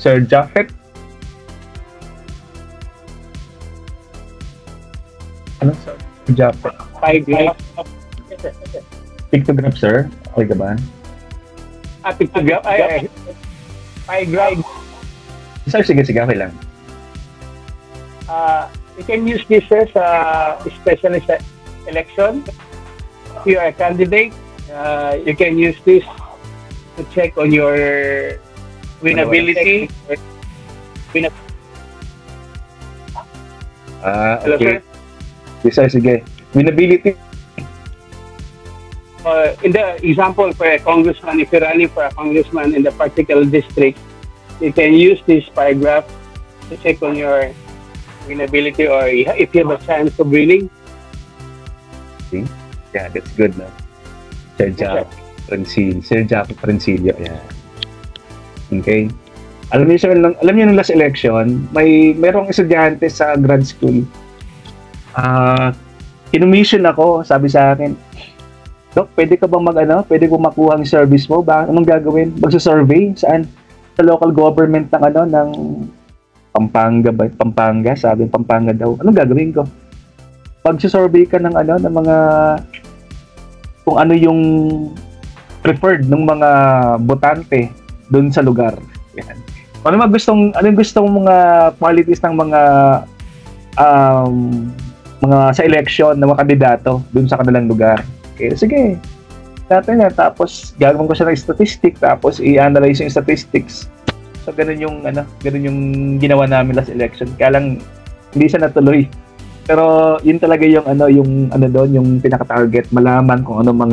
Sir Japheth? Ano sir? Japheth? Pie graph. Pictograph, sir? Okay ka ba? Pictograph? Pie graph. Sir, sige, okay lang. You can use this as especially sa election. If you are a candidate, you can use this to check on your winnability. Okay. Sir, sige. Winnability. In the example for a congressman, if you're running for a congressman in the particular district, you can use this pie graph to check on your winnability or if you have a chance of winning. See? Yeah, that's good, no? Sir Jack Princilio, yeah. Okay. Alam niyo nung last election, merong estudyante sa grad school. Kinumission ako, sabi sa akin, Dok, pwede ka bang pwede ko makuha ang service mo? Anong gagawin? Magsa-survey? Saan? Sa local government ng Pampanga, sabi Pampanga daw. Anong gagawin ko? Pag-survey ka ng mga kung ano yung preferred ng mga botante doon sa lugar. Yan. Ano yung gustong mga qualities ng mga sa election ng mga kandidato doon sa kanilang lugar. Okay, sige. Dati na, tapos gagawin ko siya ng statistic, tapos i-analyze yung statistics. So ganun yung ginawa namin last election. Kaya lang hindi siya natuloy. Pero yun talaga yung yung pinaka-target, malaman kung anong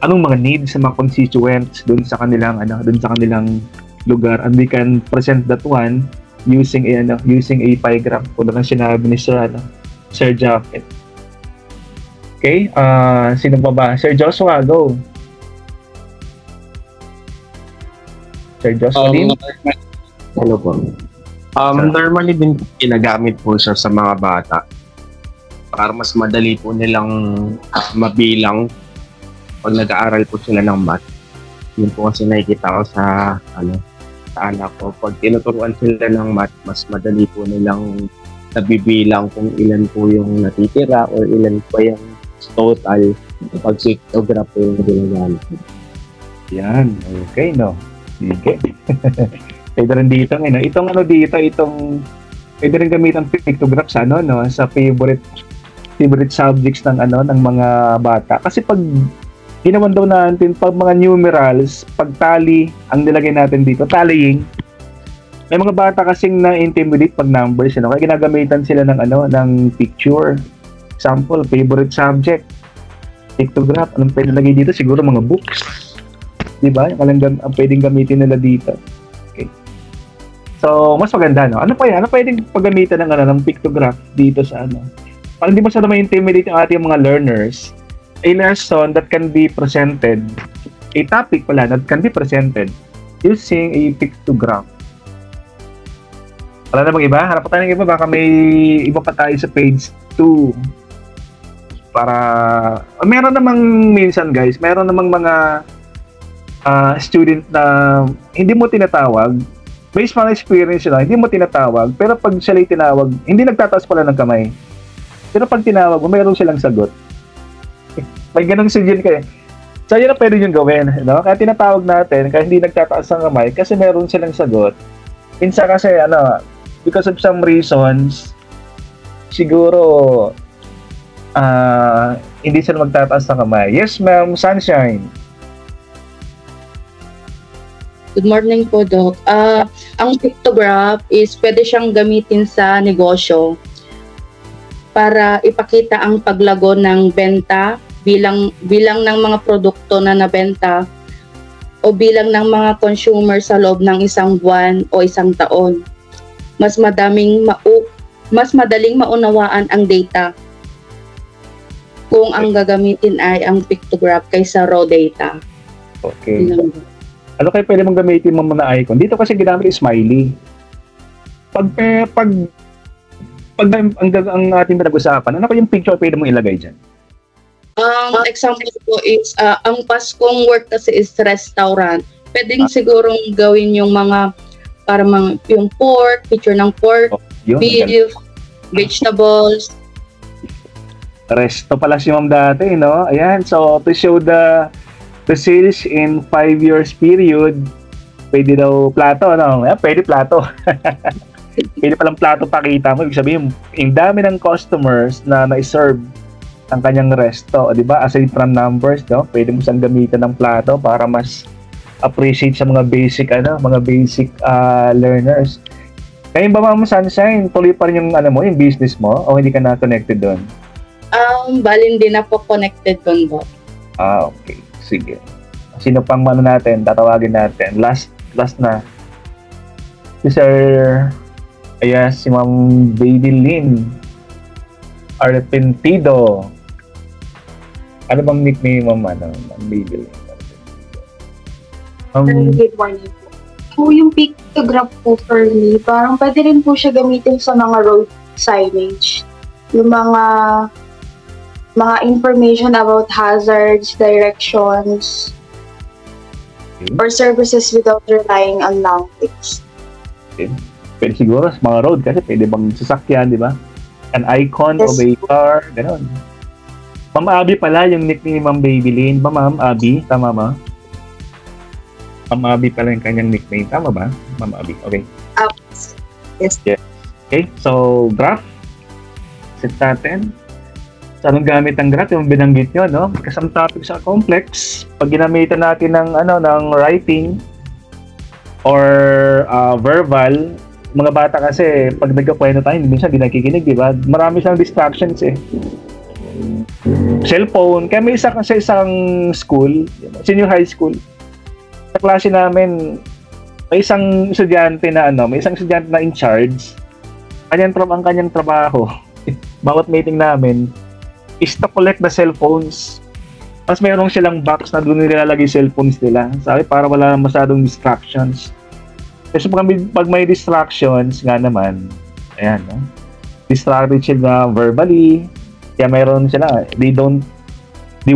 mga needs sa mga constituents doon sa kanilang lugar, and we can present that one using a pie graph kung ano sinabi ni Sir Japheth. Okay, sino ba? Sir Joshua, go. Sir Joshua Lim? Hello po. Normally din ginagamit po siya sa mga bata para mas madali po nilang mabilang pag nag-aaral po sila ng math. Yun po kasi nakikita ko sa anak ko. Pag tinuturuan sila ng math, mas madali po nilang nabibilang kung ilan po yung natitira or ilan po yung total pag pictograph po yung ginagamit. Yan, okay, no? Sige. Pwede rin dito, itong pwede rin gamit ang pictograph sa sa favorite subjects ng mga bata. Kasi pag ginawan daw natin pag mga numerals, pag tally ang nilagay natin dito, tallying. May mga bata kasing na-intimidate pag numbers, kaya ginagamitan sila ng picture. Example, favorite subject, pictograph. Anong pwede lagay dito? Siguro mga books. Diba? Ang pwedeng gamitin nila dito. Okay. So, mas maganda, no? Ano pwedeng paggamitan ng pictograph dito sa Para hindi masyado ma-intimidate yung ating mga learners, a lesson that can be presented, a topic pala that can be presented using a pictograph. Wala na bang iba? Hanap pa tayo ng iba. Baka may iba pa tayo sa page 2. Para, meron namang minsan guys, meron namang mga student na hindi mo tinatawag. Based on experience nila, hindi mo tinatawag. Pero pag sila tinawag, hindi nagtataas pala ng kamay. Pero pag tinawag mo, meron silang sagot. May ganun student kayo. So, yun na pwede yung gawin. No? Kaya tinatawag natin, kaya hindi nagtataas ng kamay, kasi meron silang sagot. Minsan kasi, because of some reasons, siguro, hindi sila magtataas ng kamay. Yes, ma'am, Sunshine. Good morning po, Doc. Ang pictograph is pwede siyang gamitin sa negosyo para ipakita ang paglago ng benta, bilang ng mga produkto na nabenta o bilang ng mga consumer sa loob ng isang buwan o isang taon. Mas madaling maunawaan ang data kung ang gagamitin ay ang pictograph kaysa raw data. Okay. Ano kayo pwede mong gamitin mo na icon? Dito kasi ginamit yung smiley. Pag ang ating pinag-usapan, ano ko yung picture pwede mong ilagay dyan? Ang example po is, ang Paskong work kasi is restaurant. Pwedeng sigurong gawin yung mga, para yung pork, picture ng pork, beef, vegetables. Resto pala si ma'am dati, no? Ayan, so to show the sales in 5 years period, pwede daw plato, no? Ayan, pwede plato. Pwede palang plato pakita mo. Ibig sabihin, yung dami ng customers na na-serve ang kanyang resto, di ba? Aside from numbers, no? Pwede mo siyang gamitan ng plato para mas appreciate sa mga basic learners. Ngayon ba, Ma'am Sunshine, tuloy pa rin yung yung business mo o hindi ka na connected doon? Balin din na po connected doon, Doc. Okay. Sige. Sino pang natin? Tatawagin natin. Last na. Si Sir si Ma'am Baby Lynn Arrepentido. Ano bang nickname mo, Ma'am Baby Lynn? Good morning po. Po yung pictograph po for me, parang pwede rin po siya gamitin sa mga road signage. Yung mga information about hazards, directions, or services without relying on language. Okay. Pwede siguro sa mga road kasi pwede bang sasakyan, di ba? An icon of a car, gano'n. Ma'am Abby pala yung nickname ni Ma'am Babylin. Ba, Ma'am Abby? Tama ba? Ma'am Abby pala yung kanyang nickname. Tama ba? Ma'am Abby, okay. Yes. Yeah. Okay, so graph. Set natin. So, anong gamit ng graph? Yung binanggit nyo, no? Kasi ang topic sa complex, pag ginamitan natin ng writing or verbal, mga bata kasi, pag nagkakwento tayo, minsan di nakikinig, di ba? Marami siyang distractions eh. Cellphone. Kaya may isa kasi isang school, senior high school. Sa klase namin, may isang estudyante na in charge. Ang kanyang trabaho, bawat meeting namin, is to collect the cellphones. Mas mayroon silang box na doon nilalagay cellphones nila. Sabi, para wala masyadong distractions. Kasi pag may distractions nga naman, ayan, no? Distracted sila verbally. Kaya mayroon sila, they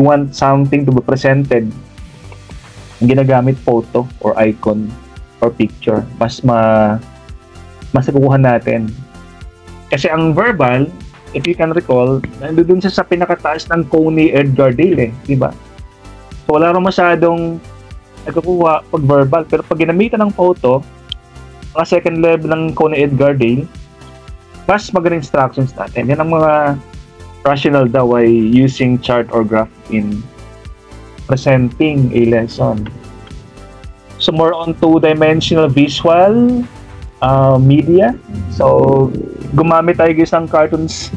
want something to be presented. Ang ginagamit photo or icon or picture. Mas nakukuha natin. Kasi ang verbal, if you can recall, nandun siya sa pinakataas ng cone ni Edgar Dale, di ba? So wala rin masyadong nagkukuha pag verbal, pero pag ginamitan ng photo, mga second level ng cone ni Edgar Dale, mas magandang instructions natin. Yan ang mga rational daw ay using chart or graph in presenting a lesson. So more on two-dimensional visual media. So gumamit tayo guys ng cartoons,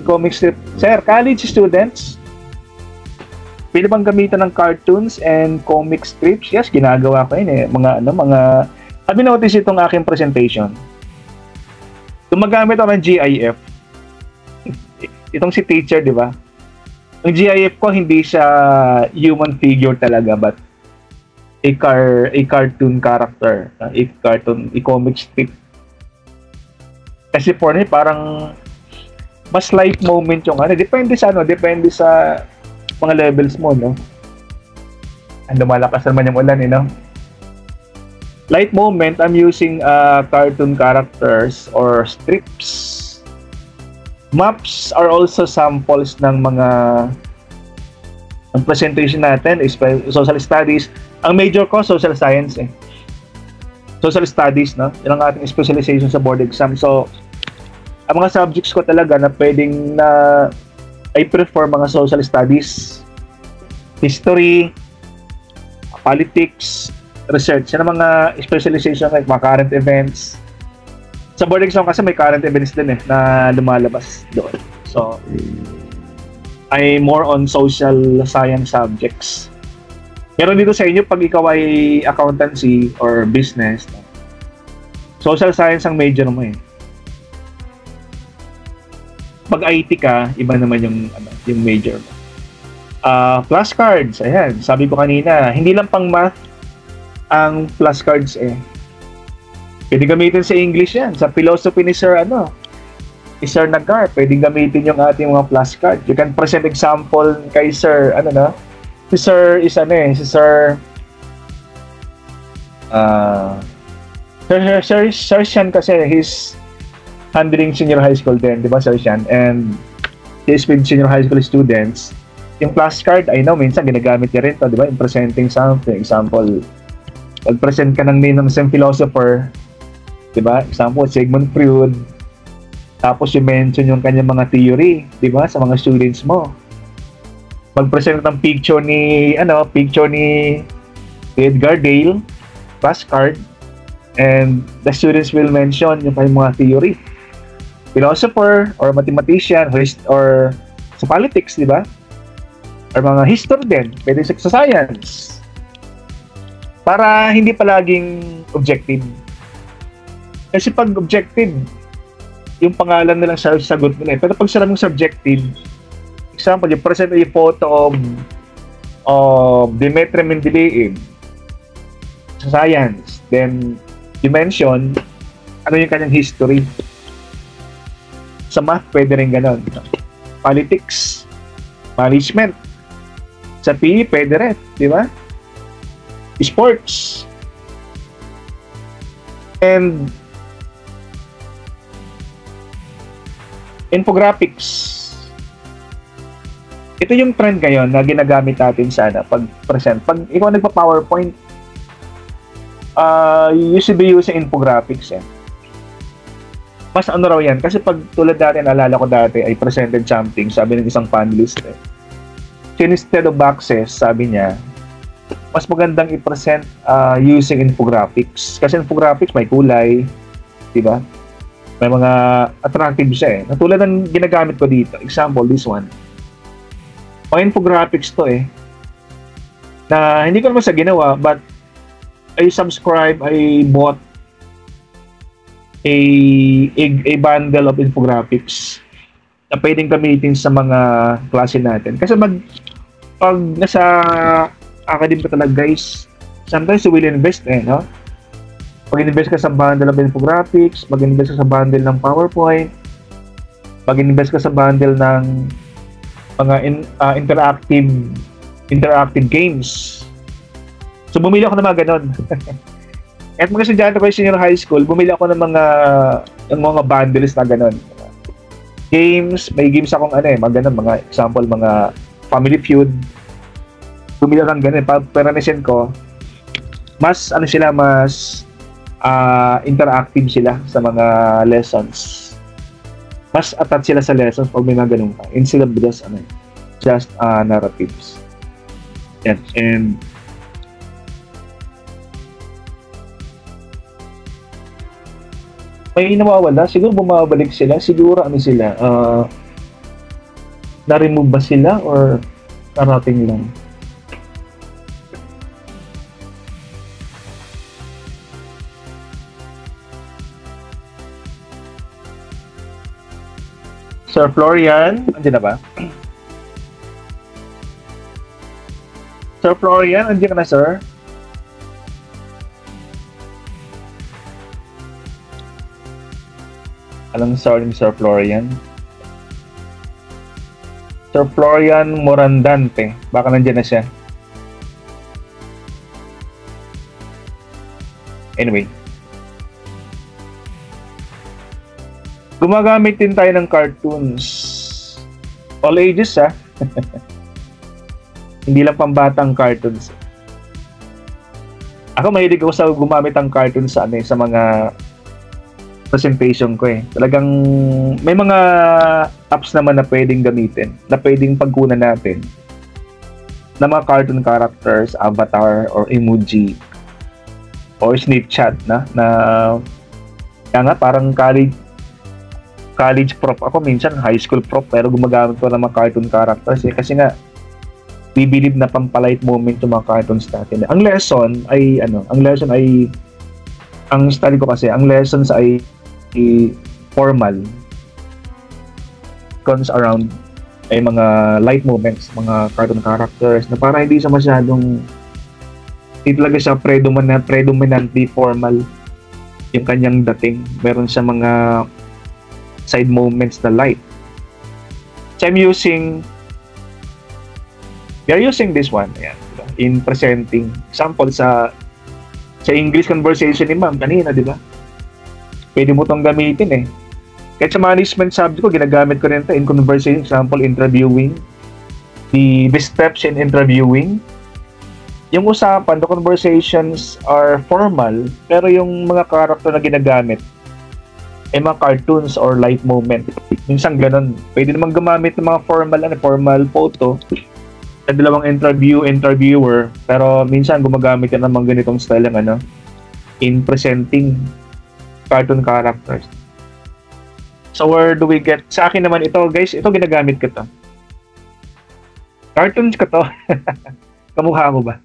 comic strip. Sir, college students, pwede bang gamitan ng cartoons and comic strips? Yes, ginagawa ko yun eh. Sabi notice itong aking presentation. Gumagamit ako ng GIF. Itong si teacher, di ba? Ang GIF ko, hindi siya human figure talaga, but a cartoon character, a comic strip. Kasi for me, parang mas light moment yung depende sa mga levels mo, no? Lumalakas naman yung ulan, no? Light moment, I'm using cartoon characters or strips. Maps are also samples ng mga ang presentation natin is social studies. Ang major ko, social science social studies, no? Yan ang ating specialization sa board exam. So, ang mga subjects ko talaga na pwedeng na I prefer mga social studies, history, politics, research. Yan ang mga specialization like mga current events. Sa board exam kasi may current events din na lumalabas doon. So, I'm more on social science subjects. Pero dito sa inyo, pag ikaw ay accountancy or business, social science ang major mo Pag IT ka, iba naman yung major mo. Flashcards, ayan, sabi ko kanina, hindi lang pang math ang flashcards Pwede gamitin sa English yan, sa philosophy ni Sir Sir Nagar, pwedeng gamitin yung ating mga flashcard. You can present example kay Sir, si Sir is si Sir Sir Sian kasi he's handling senior high school din, di ba Sir Sian? And he's with senior high school students. Yung flashcard, I know, minsan ginagamit niya rin to, di ba? In presenting something. Example, mag-present ka ng name ng isang philosopher, di ba? Example, Sigmund Freud. Tapos you mention yung kanyang mga theory, di ba? Sa mga students mo. Mag-present ng picture ni Edgar Dale, flashcard, and the students will mention yung kanyang mga theory. Philosopher or mathematician or sa politics, di ba? Or mga history din, pwede sa science. Para hindi palaging objective. Kasi pag objective, yung pangalan nilang sagot nila. Pero pag sila mong subjective, example, you present a photo of Demetri Mendeleev sa science. Then, you mention ano yung kanyang history. Sa math, pwede rin ganon. Politics, management. Sa PE, pwede rin. Di ba? Sports. And infographics. Ito yung trend ngayon na ginagamit natin sana pag-present. Pag ikaw nagpa-PowerPoint, you should be using infographics Mas raw yan. Kasi pag tulad natin, alala ko dati, I presented something, sabi ng isang panelist So instead of boxes, sabi niya, mas magandang i-present using infographics. Kasi infographics may kulay, di ba? May mga attractive siya Natulad ng ginagamit ko dito. Example, this one. Mga infographics to na hindi ko naman sa ginawa, but I bought a bundle of infographics na pwedeng gamitin sa mga klase natin. Kasi pag nasa academic ka talaga guys, sometimes you will invest no? Mag-invest ka sa bundle of infographics, mag-invest ka sa bundle ng PowerPoint, mag-invest ka sa bundle ng mga interactive games. So bumili ako ng mga ganon. At mga estudyante ko sa senior high school, bumili ako ng mga bundles na ganon. Games, may games akong mga ganon, mga example, mga Family Feud. Bumili ako ng ganon. Peranisin ko, mas interactive sila sa mga lessons. Mas attached sila sa lessons pag may mga ganun pa. Instead of just narratives. Yan. And may nawawala. Siguro bumabalik sila. Siguro na-remove ba sila or karating lang? Sir Florian, andiyan na ba? Sir Florian, andiyan ka na, sir? Anong sorry, Sir Florian? Sir Florian Morandante. Baka nandiyan na siya. Anyway. Gumagamit din tayo ng cartoons. All ages, ha? Hindi lang pambatang cartoons. Ako mahilig ako sa gumamit ng cartoons sa mga presentation ko eh. Talagang may mga apps naman na pwedeng gamitin, na pwedeng pagkunan natin na mga cartoon characters, avatar, or emoji, or Snapchat na kaya nga parang college prop ako, minsan high school prop, pero gumagamit ko ng mga cartoon characters eh, kasi nga bibilib na pampalight moment yung mga cartoons natin. Ang lesson ay ang study ko kasi, ang lessons ay formal. Comes around ay mga light moments, mga cartoon characters na para hindi siya masyadong, hindi talaga siya predominantly formal yung kanyang dating. Meron siya mga side moments na light. So we are using this one, ayan, in presenting. Example sa English conversation ni ma'am kanina, di ba? Pwede mo itong gamitin eh. Kahit sa management subject ko, ginagamit ko rin ito in conversation. Example, interviewing. The steps in interviewing. Yung usapan, the conversations are formal, pero yung mga character na ginagamit ay mga cartoons or light moment. Minsan ganun. Pwede naman gumamit ng mga formal photo sa dalawang interviewer, pero minsan gumagamit ka naman ganitong style ng in presenting cartoon characters. So where do we get? Sa akin naman ito, guys, ito ginagamit ko to. Cartoons ko to. Kamukha ko ba?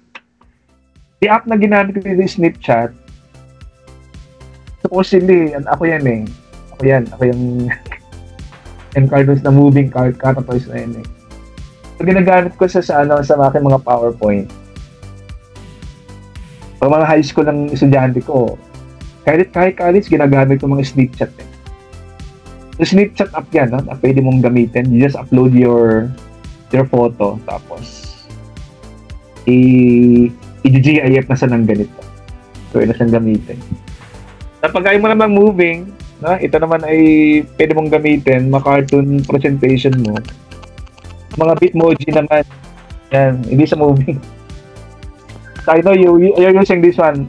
The app na ginamit ko dito is Snapchat. Supposedly, ako yan eh. Ako yung yung cartoons na moving characters na yan eh. So ginagamit ko sa aking mga PowerPoint. Pag mga high school ng estudyante ko, kahit college, ginagamit ko mga Snapchat eh. So, Snapchat app yan, na pwede mong gamitin. You just upload your photo, tapos i-GIF na siya ng ganito. So, ito siyang gamitin. Kapag ayaw mo namang moving, ito naman ay pwede mong gamitin, cartoon presentation mo. Mga Bitmoji naman, yan, hindi sa moving. So, I know you're using this one.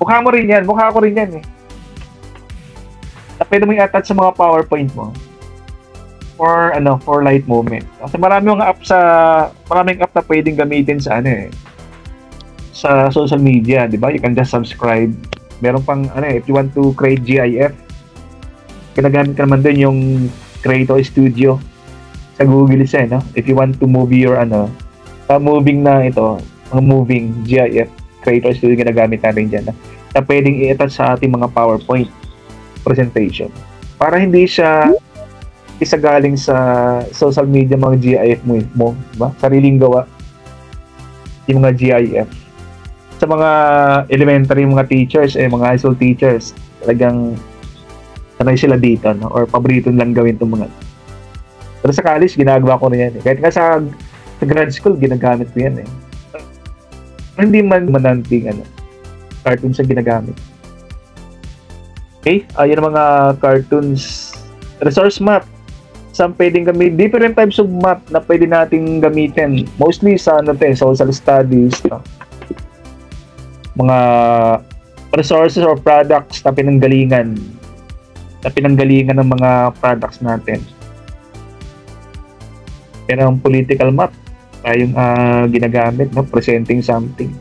Mukha mo rin yan. Mukha ko rin yan eh. Pwede mo i-attach sa mga PowerPoint mo. For light moment. Kasi maraming app na pwedeng gamitin sa sa social media, di ba? You can just subscribe. Meron pang if you want to create GIF, ginagamit ka naman din yung Creator Studio sa Google no? If you want to move your moving na ito, mga moving GIF, Creator Studio ginagamit natin dyan na pwedeng i-attach sa ating mga PowerPoint presentation para hindi siya galing sa social media mga GIF mo, diba? Sariling gawa yung mga GIF sa mga elementary mga teachers mga high school teachers, talagang sanay sila dito or paborito lang gawin itong mga. Pero sa college ginagawa ko na yan eh. Kahit nga sa grad school ginagamit ko yan eh. Hindi man mananting cartoons ang ginagamit. Okay, yun ang mga cartoons. Resource map. Saan pwedeng gamitin? Different types of map na pwede nating gamitin. Mostly sa social studies. Mga resources or products na pinanggalingan ng mga products natin. Pero ang political map tayong ginagamit, presenting something.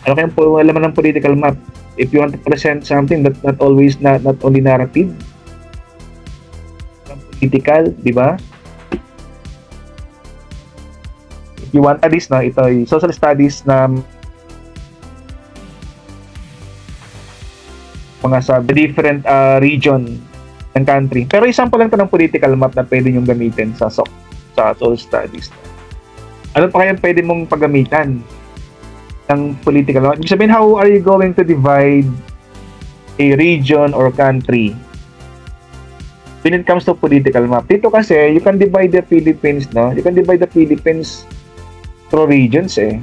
Ano kaya po laman ng political map? If you want to present something that not only narrative, political, di ba? If you want studies ito ay social studies na mga sa different region ng country. Pero example lang ito ng political map na pwede nyo gamitin sa social studies. Ano pa kaya pwede mong paggamitan ng political map? Ibig sabihin, how are you going to divide a region or country when it comes to political map. Dito kasi, you can divide the Philippines, no? You can divide the Philippines through regions, eh.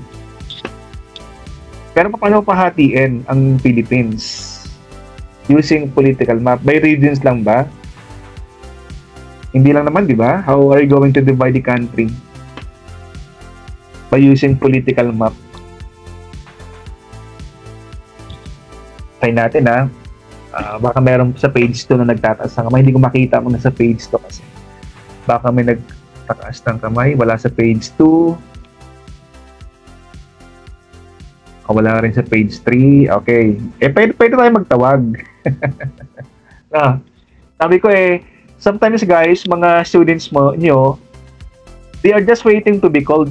Pero paano pahatiin ang Philippines? Using political map. By regions lang ba? Hindi lang naman, di ba? How are you going to divide the country? By using political map. Try natin, ha? Baka meron sa page 2 na nagtataas ng kamay. Hindi ko makita mo na sa page 2 kasi. Baka may nagtataas ng kamay. Wala sa page 2. Wala rin sa page 3. Okay. Pwede tayo magtawag. Sabi ko sometimes guys, mga students nyo, they are just waiting to be called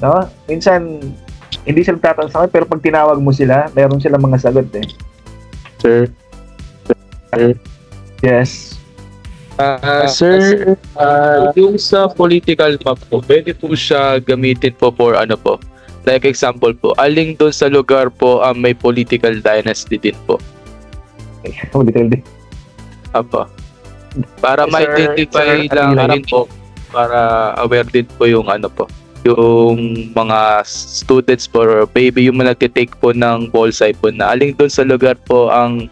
no? Minsan, hindi sila tatanong sa akin, pero pag tinawag mo sila, meron silang mga sagot Sir? Yes. Sir, yung sa political map po, pwede po siya gamitin po for ano po? Like example po, aling doon sa lugar po may political dynasty din po. Political din. Apo. Para ma-identify lang rin po, para aware din po yung ano po, yung mga students po, or maybe yung mga nagtitake po ng ballsy po na aling doon sa lugar po ang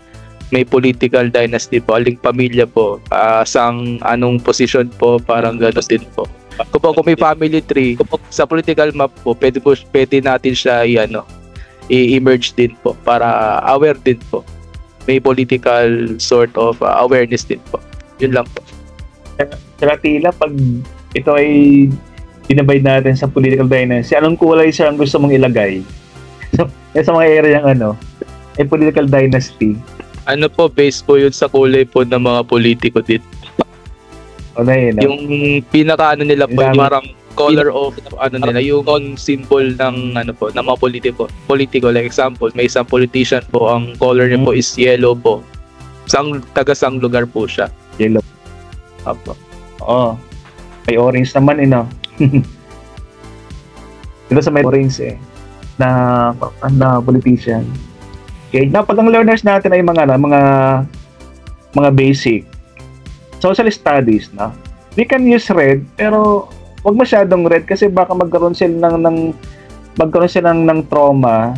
may political dynasty po, aling pamilya po, sang anong position po, parang gano'n din po. Kung may family tree, sa political map po, pwede natin siya i-emerge din po para aware din po. May political sort of awareness din po. Yun lang po. Saka tila, pag ito ay dinabay natin sa political dynasty, anong kulay siya ang gusto mong ilagay? So, sa mga area yung ay political dynasty. Ano po, based po yun sa kulay po ng mga politiko dito. Yung pinaka nila po, yung parang color of nila, yung symbol ng ng mga politiko. Like example, may isang politician po, ang color niya po is yellow po. Taga-sang lugar po siya. Yellow. Apo. Oo. May orange naman Dito sa may orange na politician. Okay, pag ang learners natin ay mga basic social studies we can use red, pero wag masyadong red kasi baka magkaroon sila ng trauma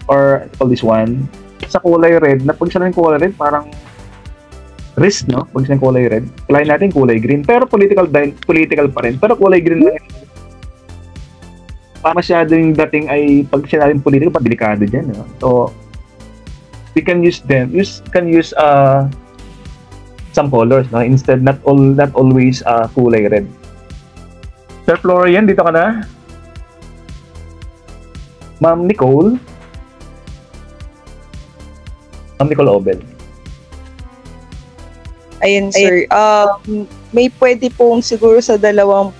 or call this one sa kulay red. Na pag sila ng kulay red, parang risk, no? Pag sila ng kulay red, kailangan natin kulay green, pero political pa rin, pero kulay green lang. Para masyadong dating ay pag sinabing political, delikado dyan, no? So we can use some colors, no? Instead, not always kulay red. Sir Florian, dito ka na? Ma'am Nicole Obel. Ayun, sir. May pwede pong siguro sa dalawang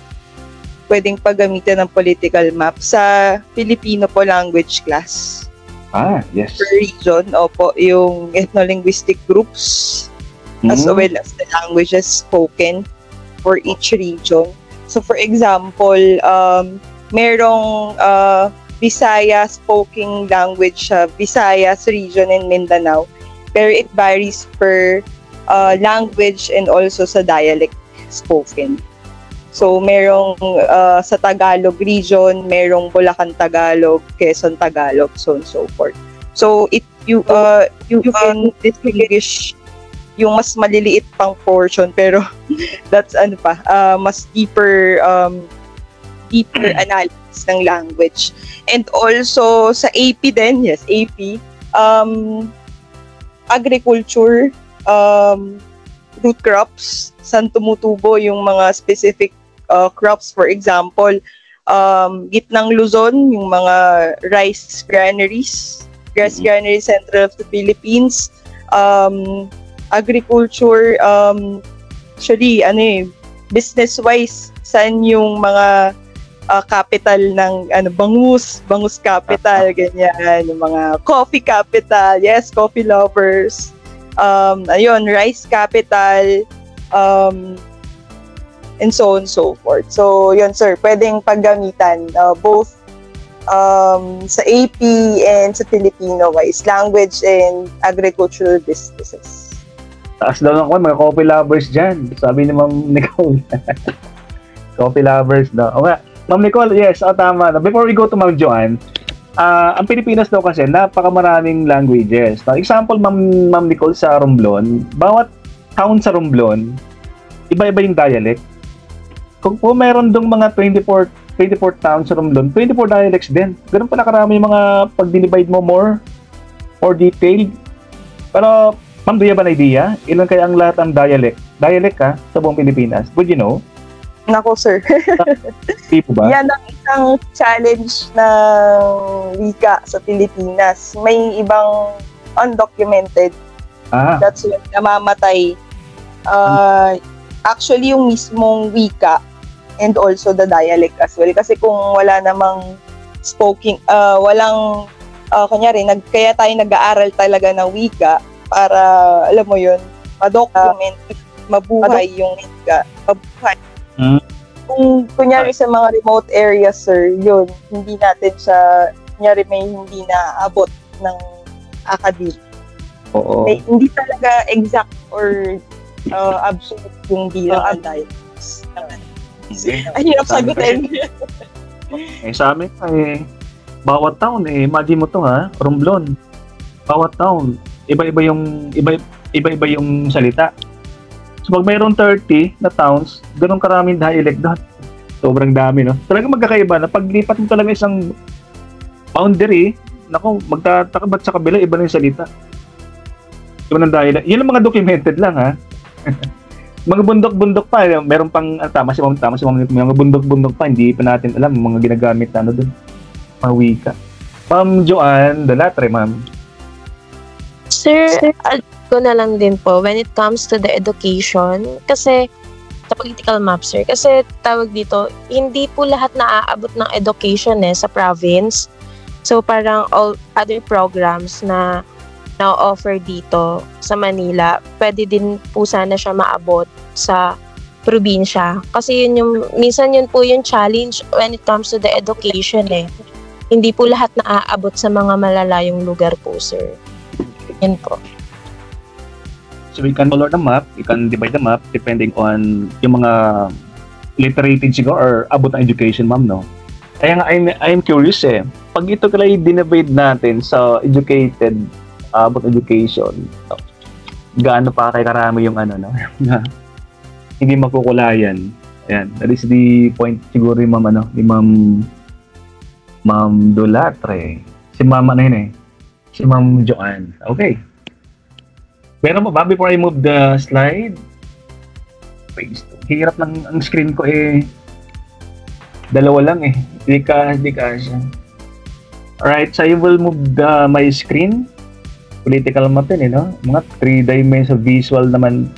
pwedeng paggamitan ng political map sa Filipino po language class. Yes. Per region, opo, yung ethno-linguistic groups as well as the languages spoken for each region. So for example, merong Visaya spoken language sa Visayas region in Mindanao, pero it varies per language and also sa dialect spoken. So merong sa Tagalog region, merong Bulacan Tagalog, Quezon Tagalog, so on and so forth. So you can distinguish yung mas maliliit pang portion, pero that's mas deeper analysis ng language. And also sa AP din, yes, AP, agriculture, root crops, saan tumutubo yung mga specific crops. For example, gitnang Luzon, yung mga rice granaries central of the Philippines. Agriculture, actually, business-wise, saan yung mga capital ng bangus capital, ganyan, yung mga coffee capital, yes, coffee lovers, rice capital, and so on and so forth. So, yun, sir, pwedeng paggamitan both sa AP and sa Filipino-wise, language and agricultural businesses. Taas daw ng mga coffee lovers dyan. Sabi ni Ma'am Nicole. Coffee lovers daw. O nga, Ma'am Nicole, yes, tama. Before we go to Ma'am Joanne, ang Pilipinas daw kasi, napakamaraming languages. Example, Ma'am Nicole, sa Romblon, bawat town sa Romblon, iba-iba yung dialect. Kung po meron dong mga 24 towns sa Romblon, 24 dialects din. Ganun pala karami yung mga pag-divide mo more detailed. Pero, Ma'am, do you have an idea? Ilan kaya ang lahat ng dialect sa buong Pilipinas? Would you know? Nako, sir. Tipo ba? Yan ang isang challenge ng wika sa Pilipinas. May ibang undocumented. That's why namamatay. Actually, yung mismong wika and also the dialect as well. Kasi kung wala namang kunyari, kaya tayo nag-aaral talaga ng wika para, alam mo yun, ma-document, mabuhay yung wika. Mabuhay. Kung kunyari sa mga remote areas, sir, yun, hindi natin siya, kunyari may hindi naabot ng academic. Oo. Hindi talaga exact or absolute yung bilang ang dialects. Ay, hirap sagutin. Sa amin, bawat town, imagine mo to Romblon. Bawat town, iba-iba yung salita. So pag mayroon 30 na towns, ganun karaming dialect doon. Sobrang dami, no? Talagang magkakaiba na paglipat mo talaga isang boundary, nako, magtatakabat sa kabila, iba na yung salita. Iba ng dialect. Yun ang mga documented lang, mga bundok-bundok pa, meron pang, tama si mga bundok-bundok pa, hindi pa natin alam, mga ginagamit na doon. Mga wika. Ma'am Joanne Dalatre, ma'am. Sir, ko na lang din po when it comes to the education kasi sa political map, sir, kasi tawag dito, hindi po lahat naaabot ng education sa province. So parang all other programs na na-offer dito sa Manila, pwede din po sana siya maabot sa probinsya. Kasi minsan yun po yung challenge when it comes to the education Hindi po lahat naaabot sa mga malalayong lugar po, sir. Yan po. So we can color the map, we can divide the map depending on yung mga literated siguro or abot ng education, ma'am, no? Kaya nga, I'm curious pag ito kala i-divide natin sa educated, abot education, gaano pa kay karami yung no? Hindi makukulayan. Ayan, that is the point siguro yung ni Ma'am Dolatre. Si Ma'am si Ma'am Joanne. Okay. Pero ba, before I move the slide, hirap lang ang screen ko dalawa lang Hindi ka siya. Alright, so I will move my screen. Political map no? Mga 3-dimensional visual naman.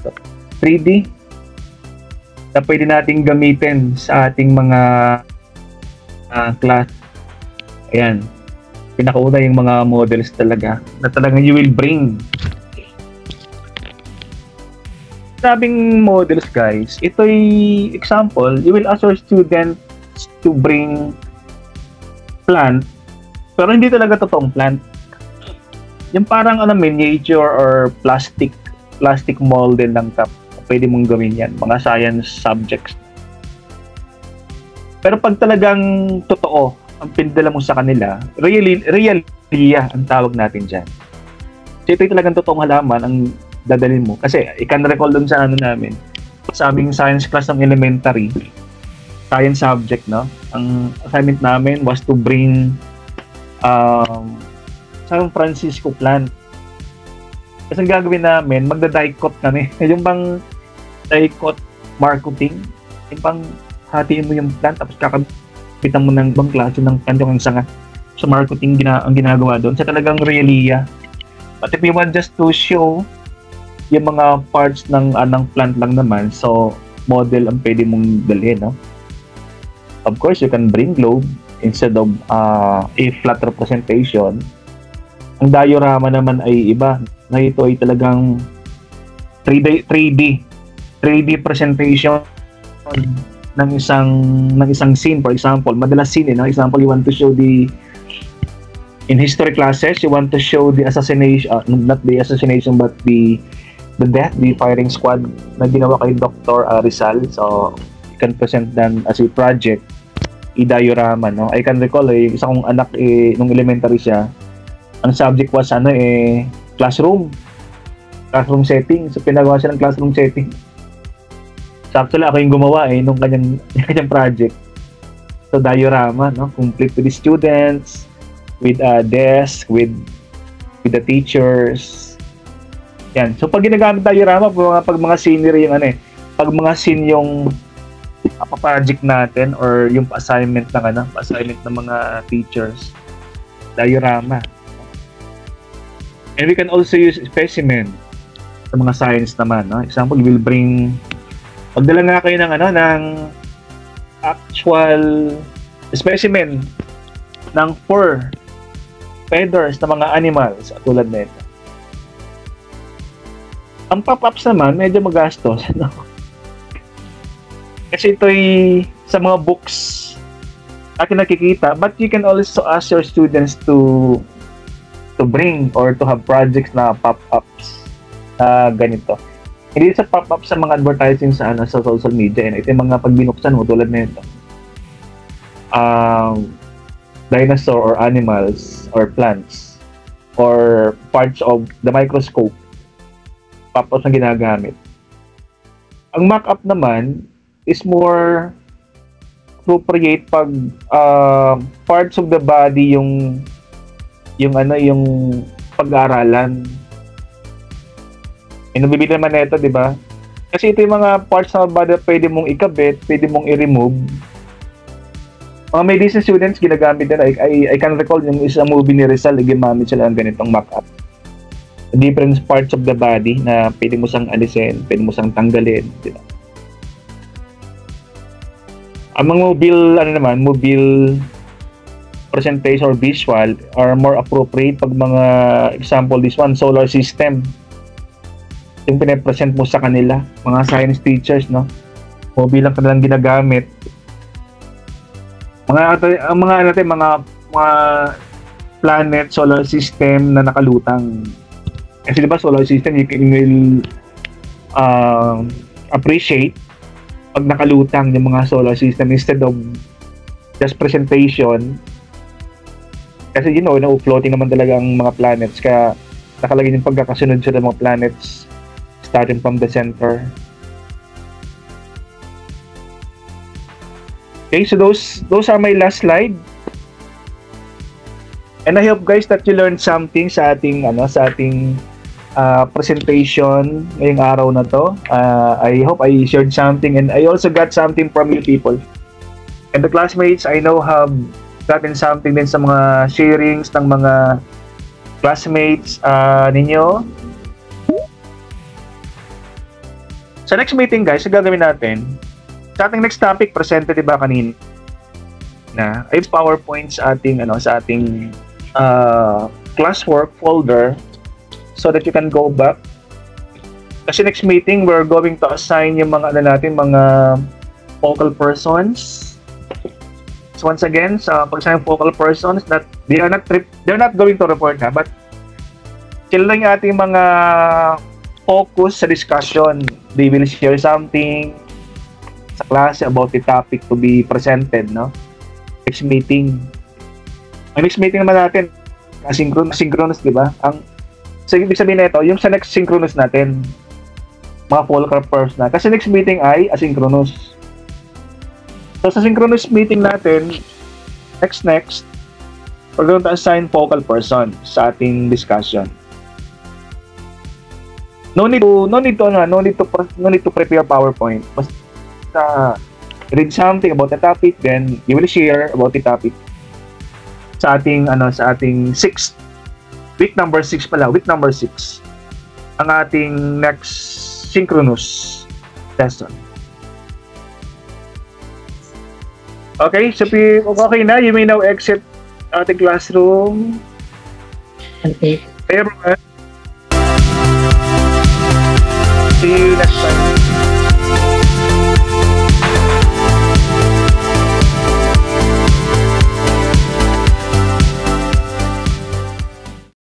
3D. Na pwede nating gamitin sa ating mga class. Ayan. Pinakauna yung mga models talaga. Na talagang you will bring. Sabing models, guys, ito'y example, you will ask your student to bring plant, pero hindi talaga totoong plant. Yung parang miniature or plastic molded lang pwede mong gawin yan, mga science subjects. Pero pag talagang totoo, ang pinadala mo sa kanila, realia ang tawag natin dyan. So ito'y talagang totoong halaman ang dadalhin mo. Kasi, i-can recall dun sa namin. Sa aming science class ng elementary, science subject, no? Ang assignment namin was to bring San Francisco plant. Kasi ang gagawin namin, magda-dicot kami. Yung bang dicot marketing, yung bang hatiin mo yung plant, tapos kakapitan mo ng bang klase ng kanyang sanga. So, marketing ang ginagawa doon. Sa talagang realia. But if you want just to show yung mga parts ng plant lang naman, so model ang pwede mong dalhin, no? Of course, you can bring globe instead of a flat representation. Ang diorama naman ay iba, na ito ay talagang 3D presentation ng isang scene. For example, madalas scene, no? Example, you want to show in history classes, you want to show the assassination, not the assassination, but the the firing squad na ginawa kay Dr. Rizal. So, you can present them as a project, i-diorama, no? I can recall, isa kong anak, nung elementary siya, ang subject was, classroom setting. So, pinagawa siya ng classroom setting. So, actually, ako yung gumawa, nung kanyang project. So, diorama, no? Complete with the students, with a desk, with the teachers. Yan. So, pag ginagamit diorama, pag mga senior yung pag mga scene yung project natin or yung assignment ng mga teachers, diorama. And we can also use specimen sa mga science naman, no? Example, we will bring, pagdala nga kayo ng actual specimen ng fur, feathers ng mga animals tulad nito. Ang pop-ups naman, medyo magastos, no? Kasi ito'y sa mga books atin nakikita, but you can also ask your students to bring or to have projects na pop-ups ganito. Hindi sa pop-up sa mga advertising sa social media. Ito yung mga pag binuksan mo tulad nito. Dinosaur or animals or plants or parts of the microscope, pop-ups na ginagamit. Ang mock-up naman is more appropriate pag parts of the body yung pag-aaralan. Nabibili naman nito, di ba? Kasi ito yung mga parts ng body na pwede mong ikabit, pwede mong i-remove. Mga medicine students, ginagamit din. I can recall yung isang movie ni Rizal, ginamit sila ang ganitong mock-up. Different parts of the body na pwede mo sang alisin, pwede mo sang tanggalin. Di ba? Ang mga mobile presentation or visual are more appropriate pag mga example, this one, solar system. Yung pinapresent mo sa kanila, mga science teachers, no? Mobile lang kanilang ginagamit. Mga planet, solar system na nakalutang. Kasi diba solar system, you will appreciate pag nakalutang yung mga solar system instead of just presentation. Kasi na-floating naman talaga ang mga planets, kaya nakalagay yung pagkakasunod sa mga planets starting from the center. Okay, so those are my last slide. And I hope guys that you learned something sa ating presentation ngayong araw na to. I hope I shared something and I also got something from you people. And the classmates I know have gotten something din sa mga sharings ng mga classmates ninyo. Sa next meeting guys, ang gagawin natin, sa ating next topic, presented diba kanina na, ay PowerPoint sa ating classwork folder so that you can go back. Kasi next meeting, we're going to assign yung mga mga focal persons. So once again, sa pag-assign focal persons, that they're not going to report na, but sila lang yung ating mga focus sa discussion. They will share something sa klase about the topic to be presented, no? Next meeting. Ang next meeting naman natin, asynchronous, di ba? So, ibig sabihin na ito, yung sa next synchronous natin, mga focal persons na. Kasi next meeting ay asynchronous. So, sa synchronous meeting natin, next, we're going to assign focal person sa ating discussion. No need to prepare PowerPoint. Basta read something about the topic, then you will share about the topic sa ating week number 6 ang ating next synchronous lesson. Okay, so okay na, you may now exit ating classroom. Okay. Hey everyone. See you next time.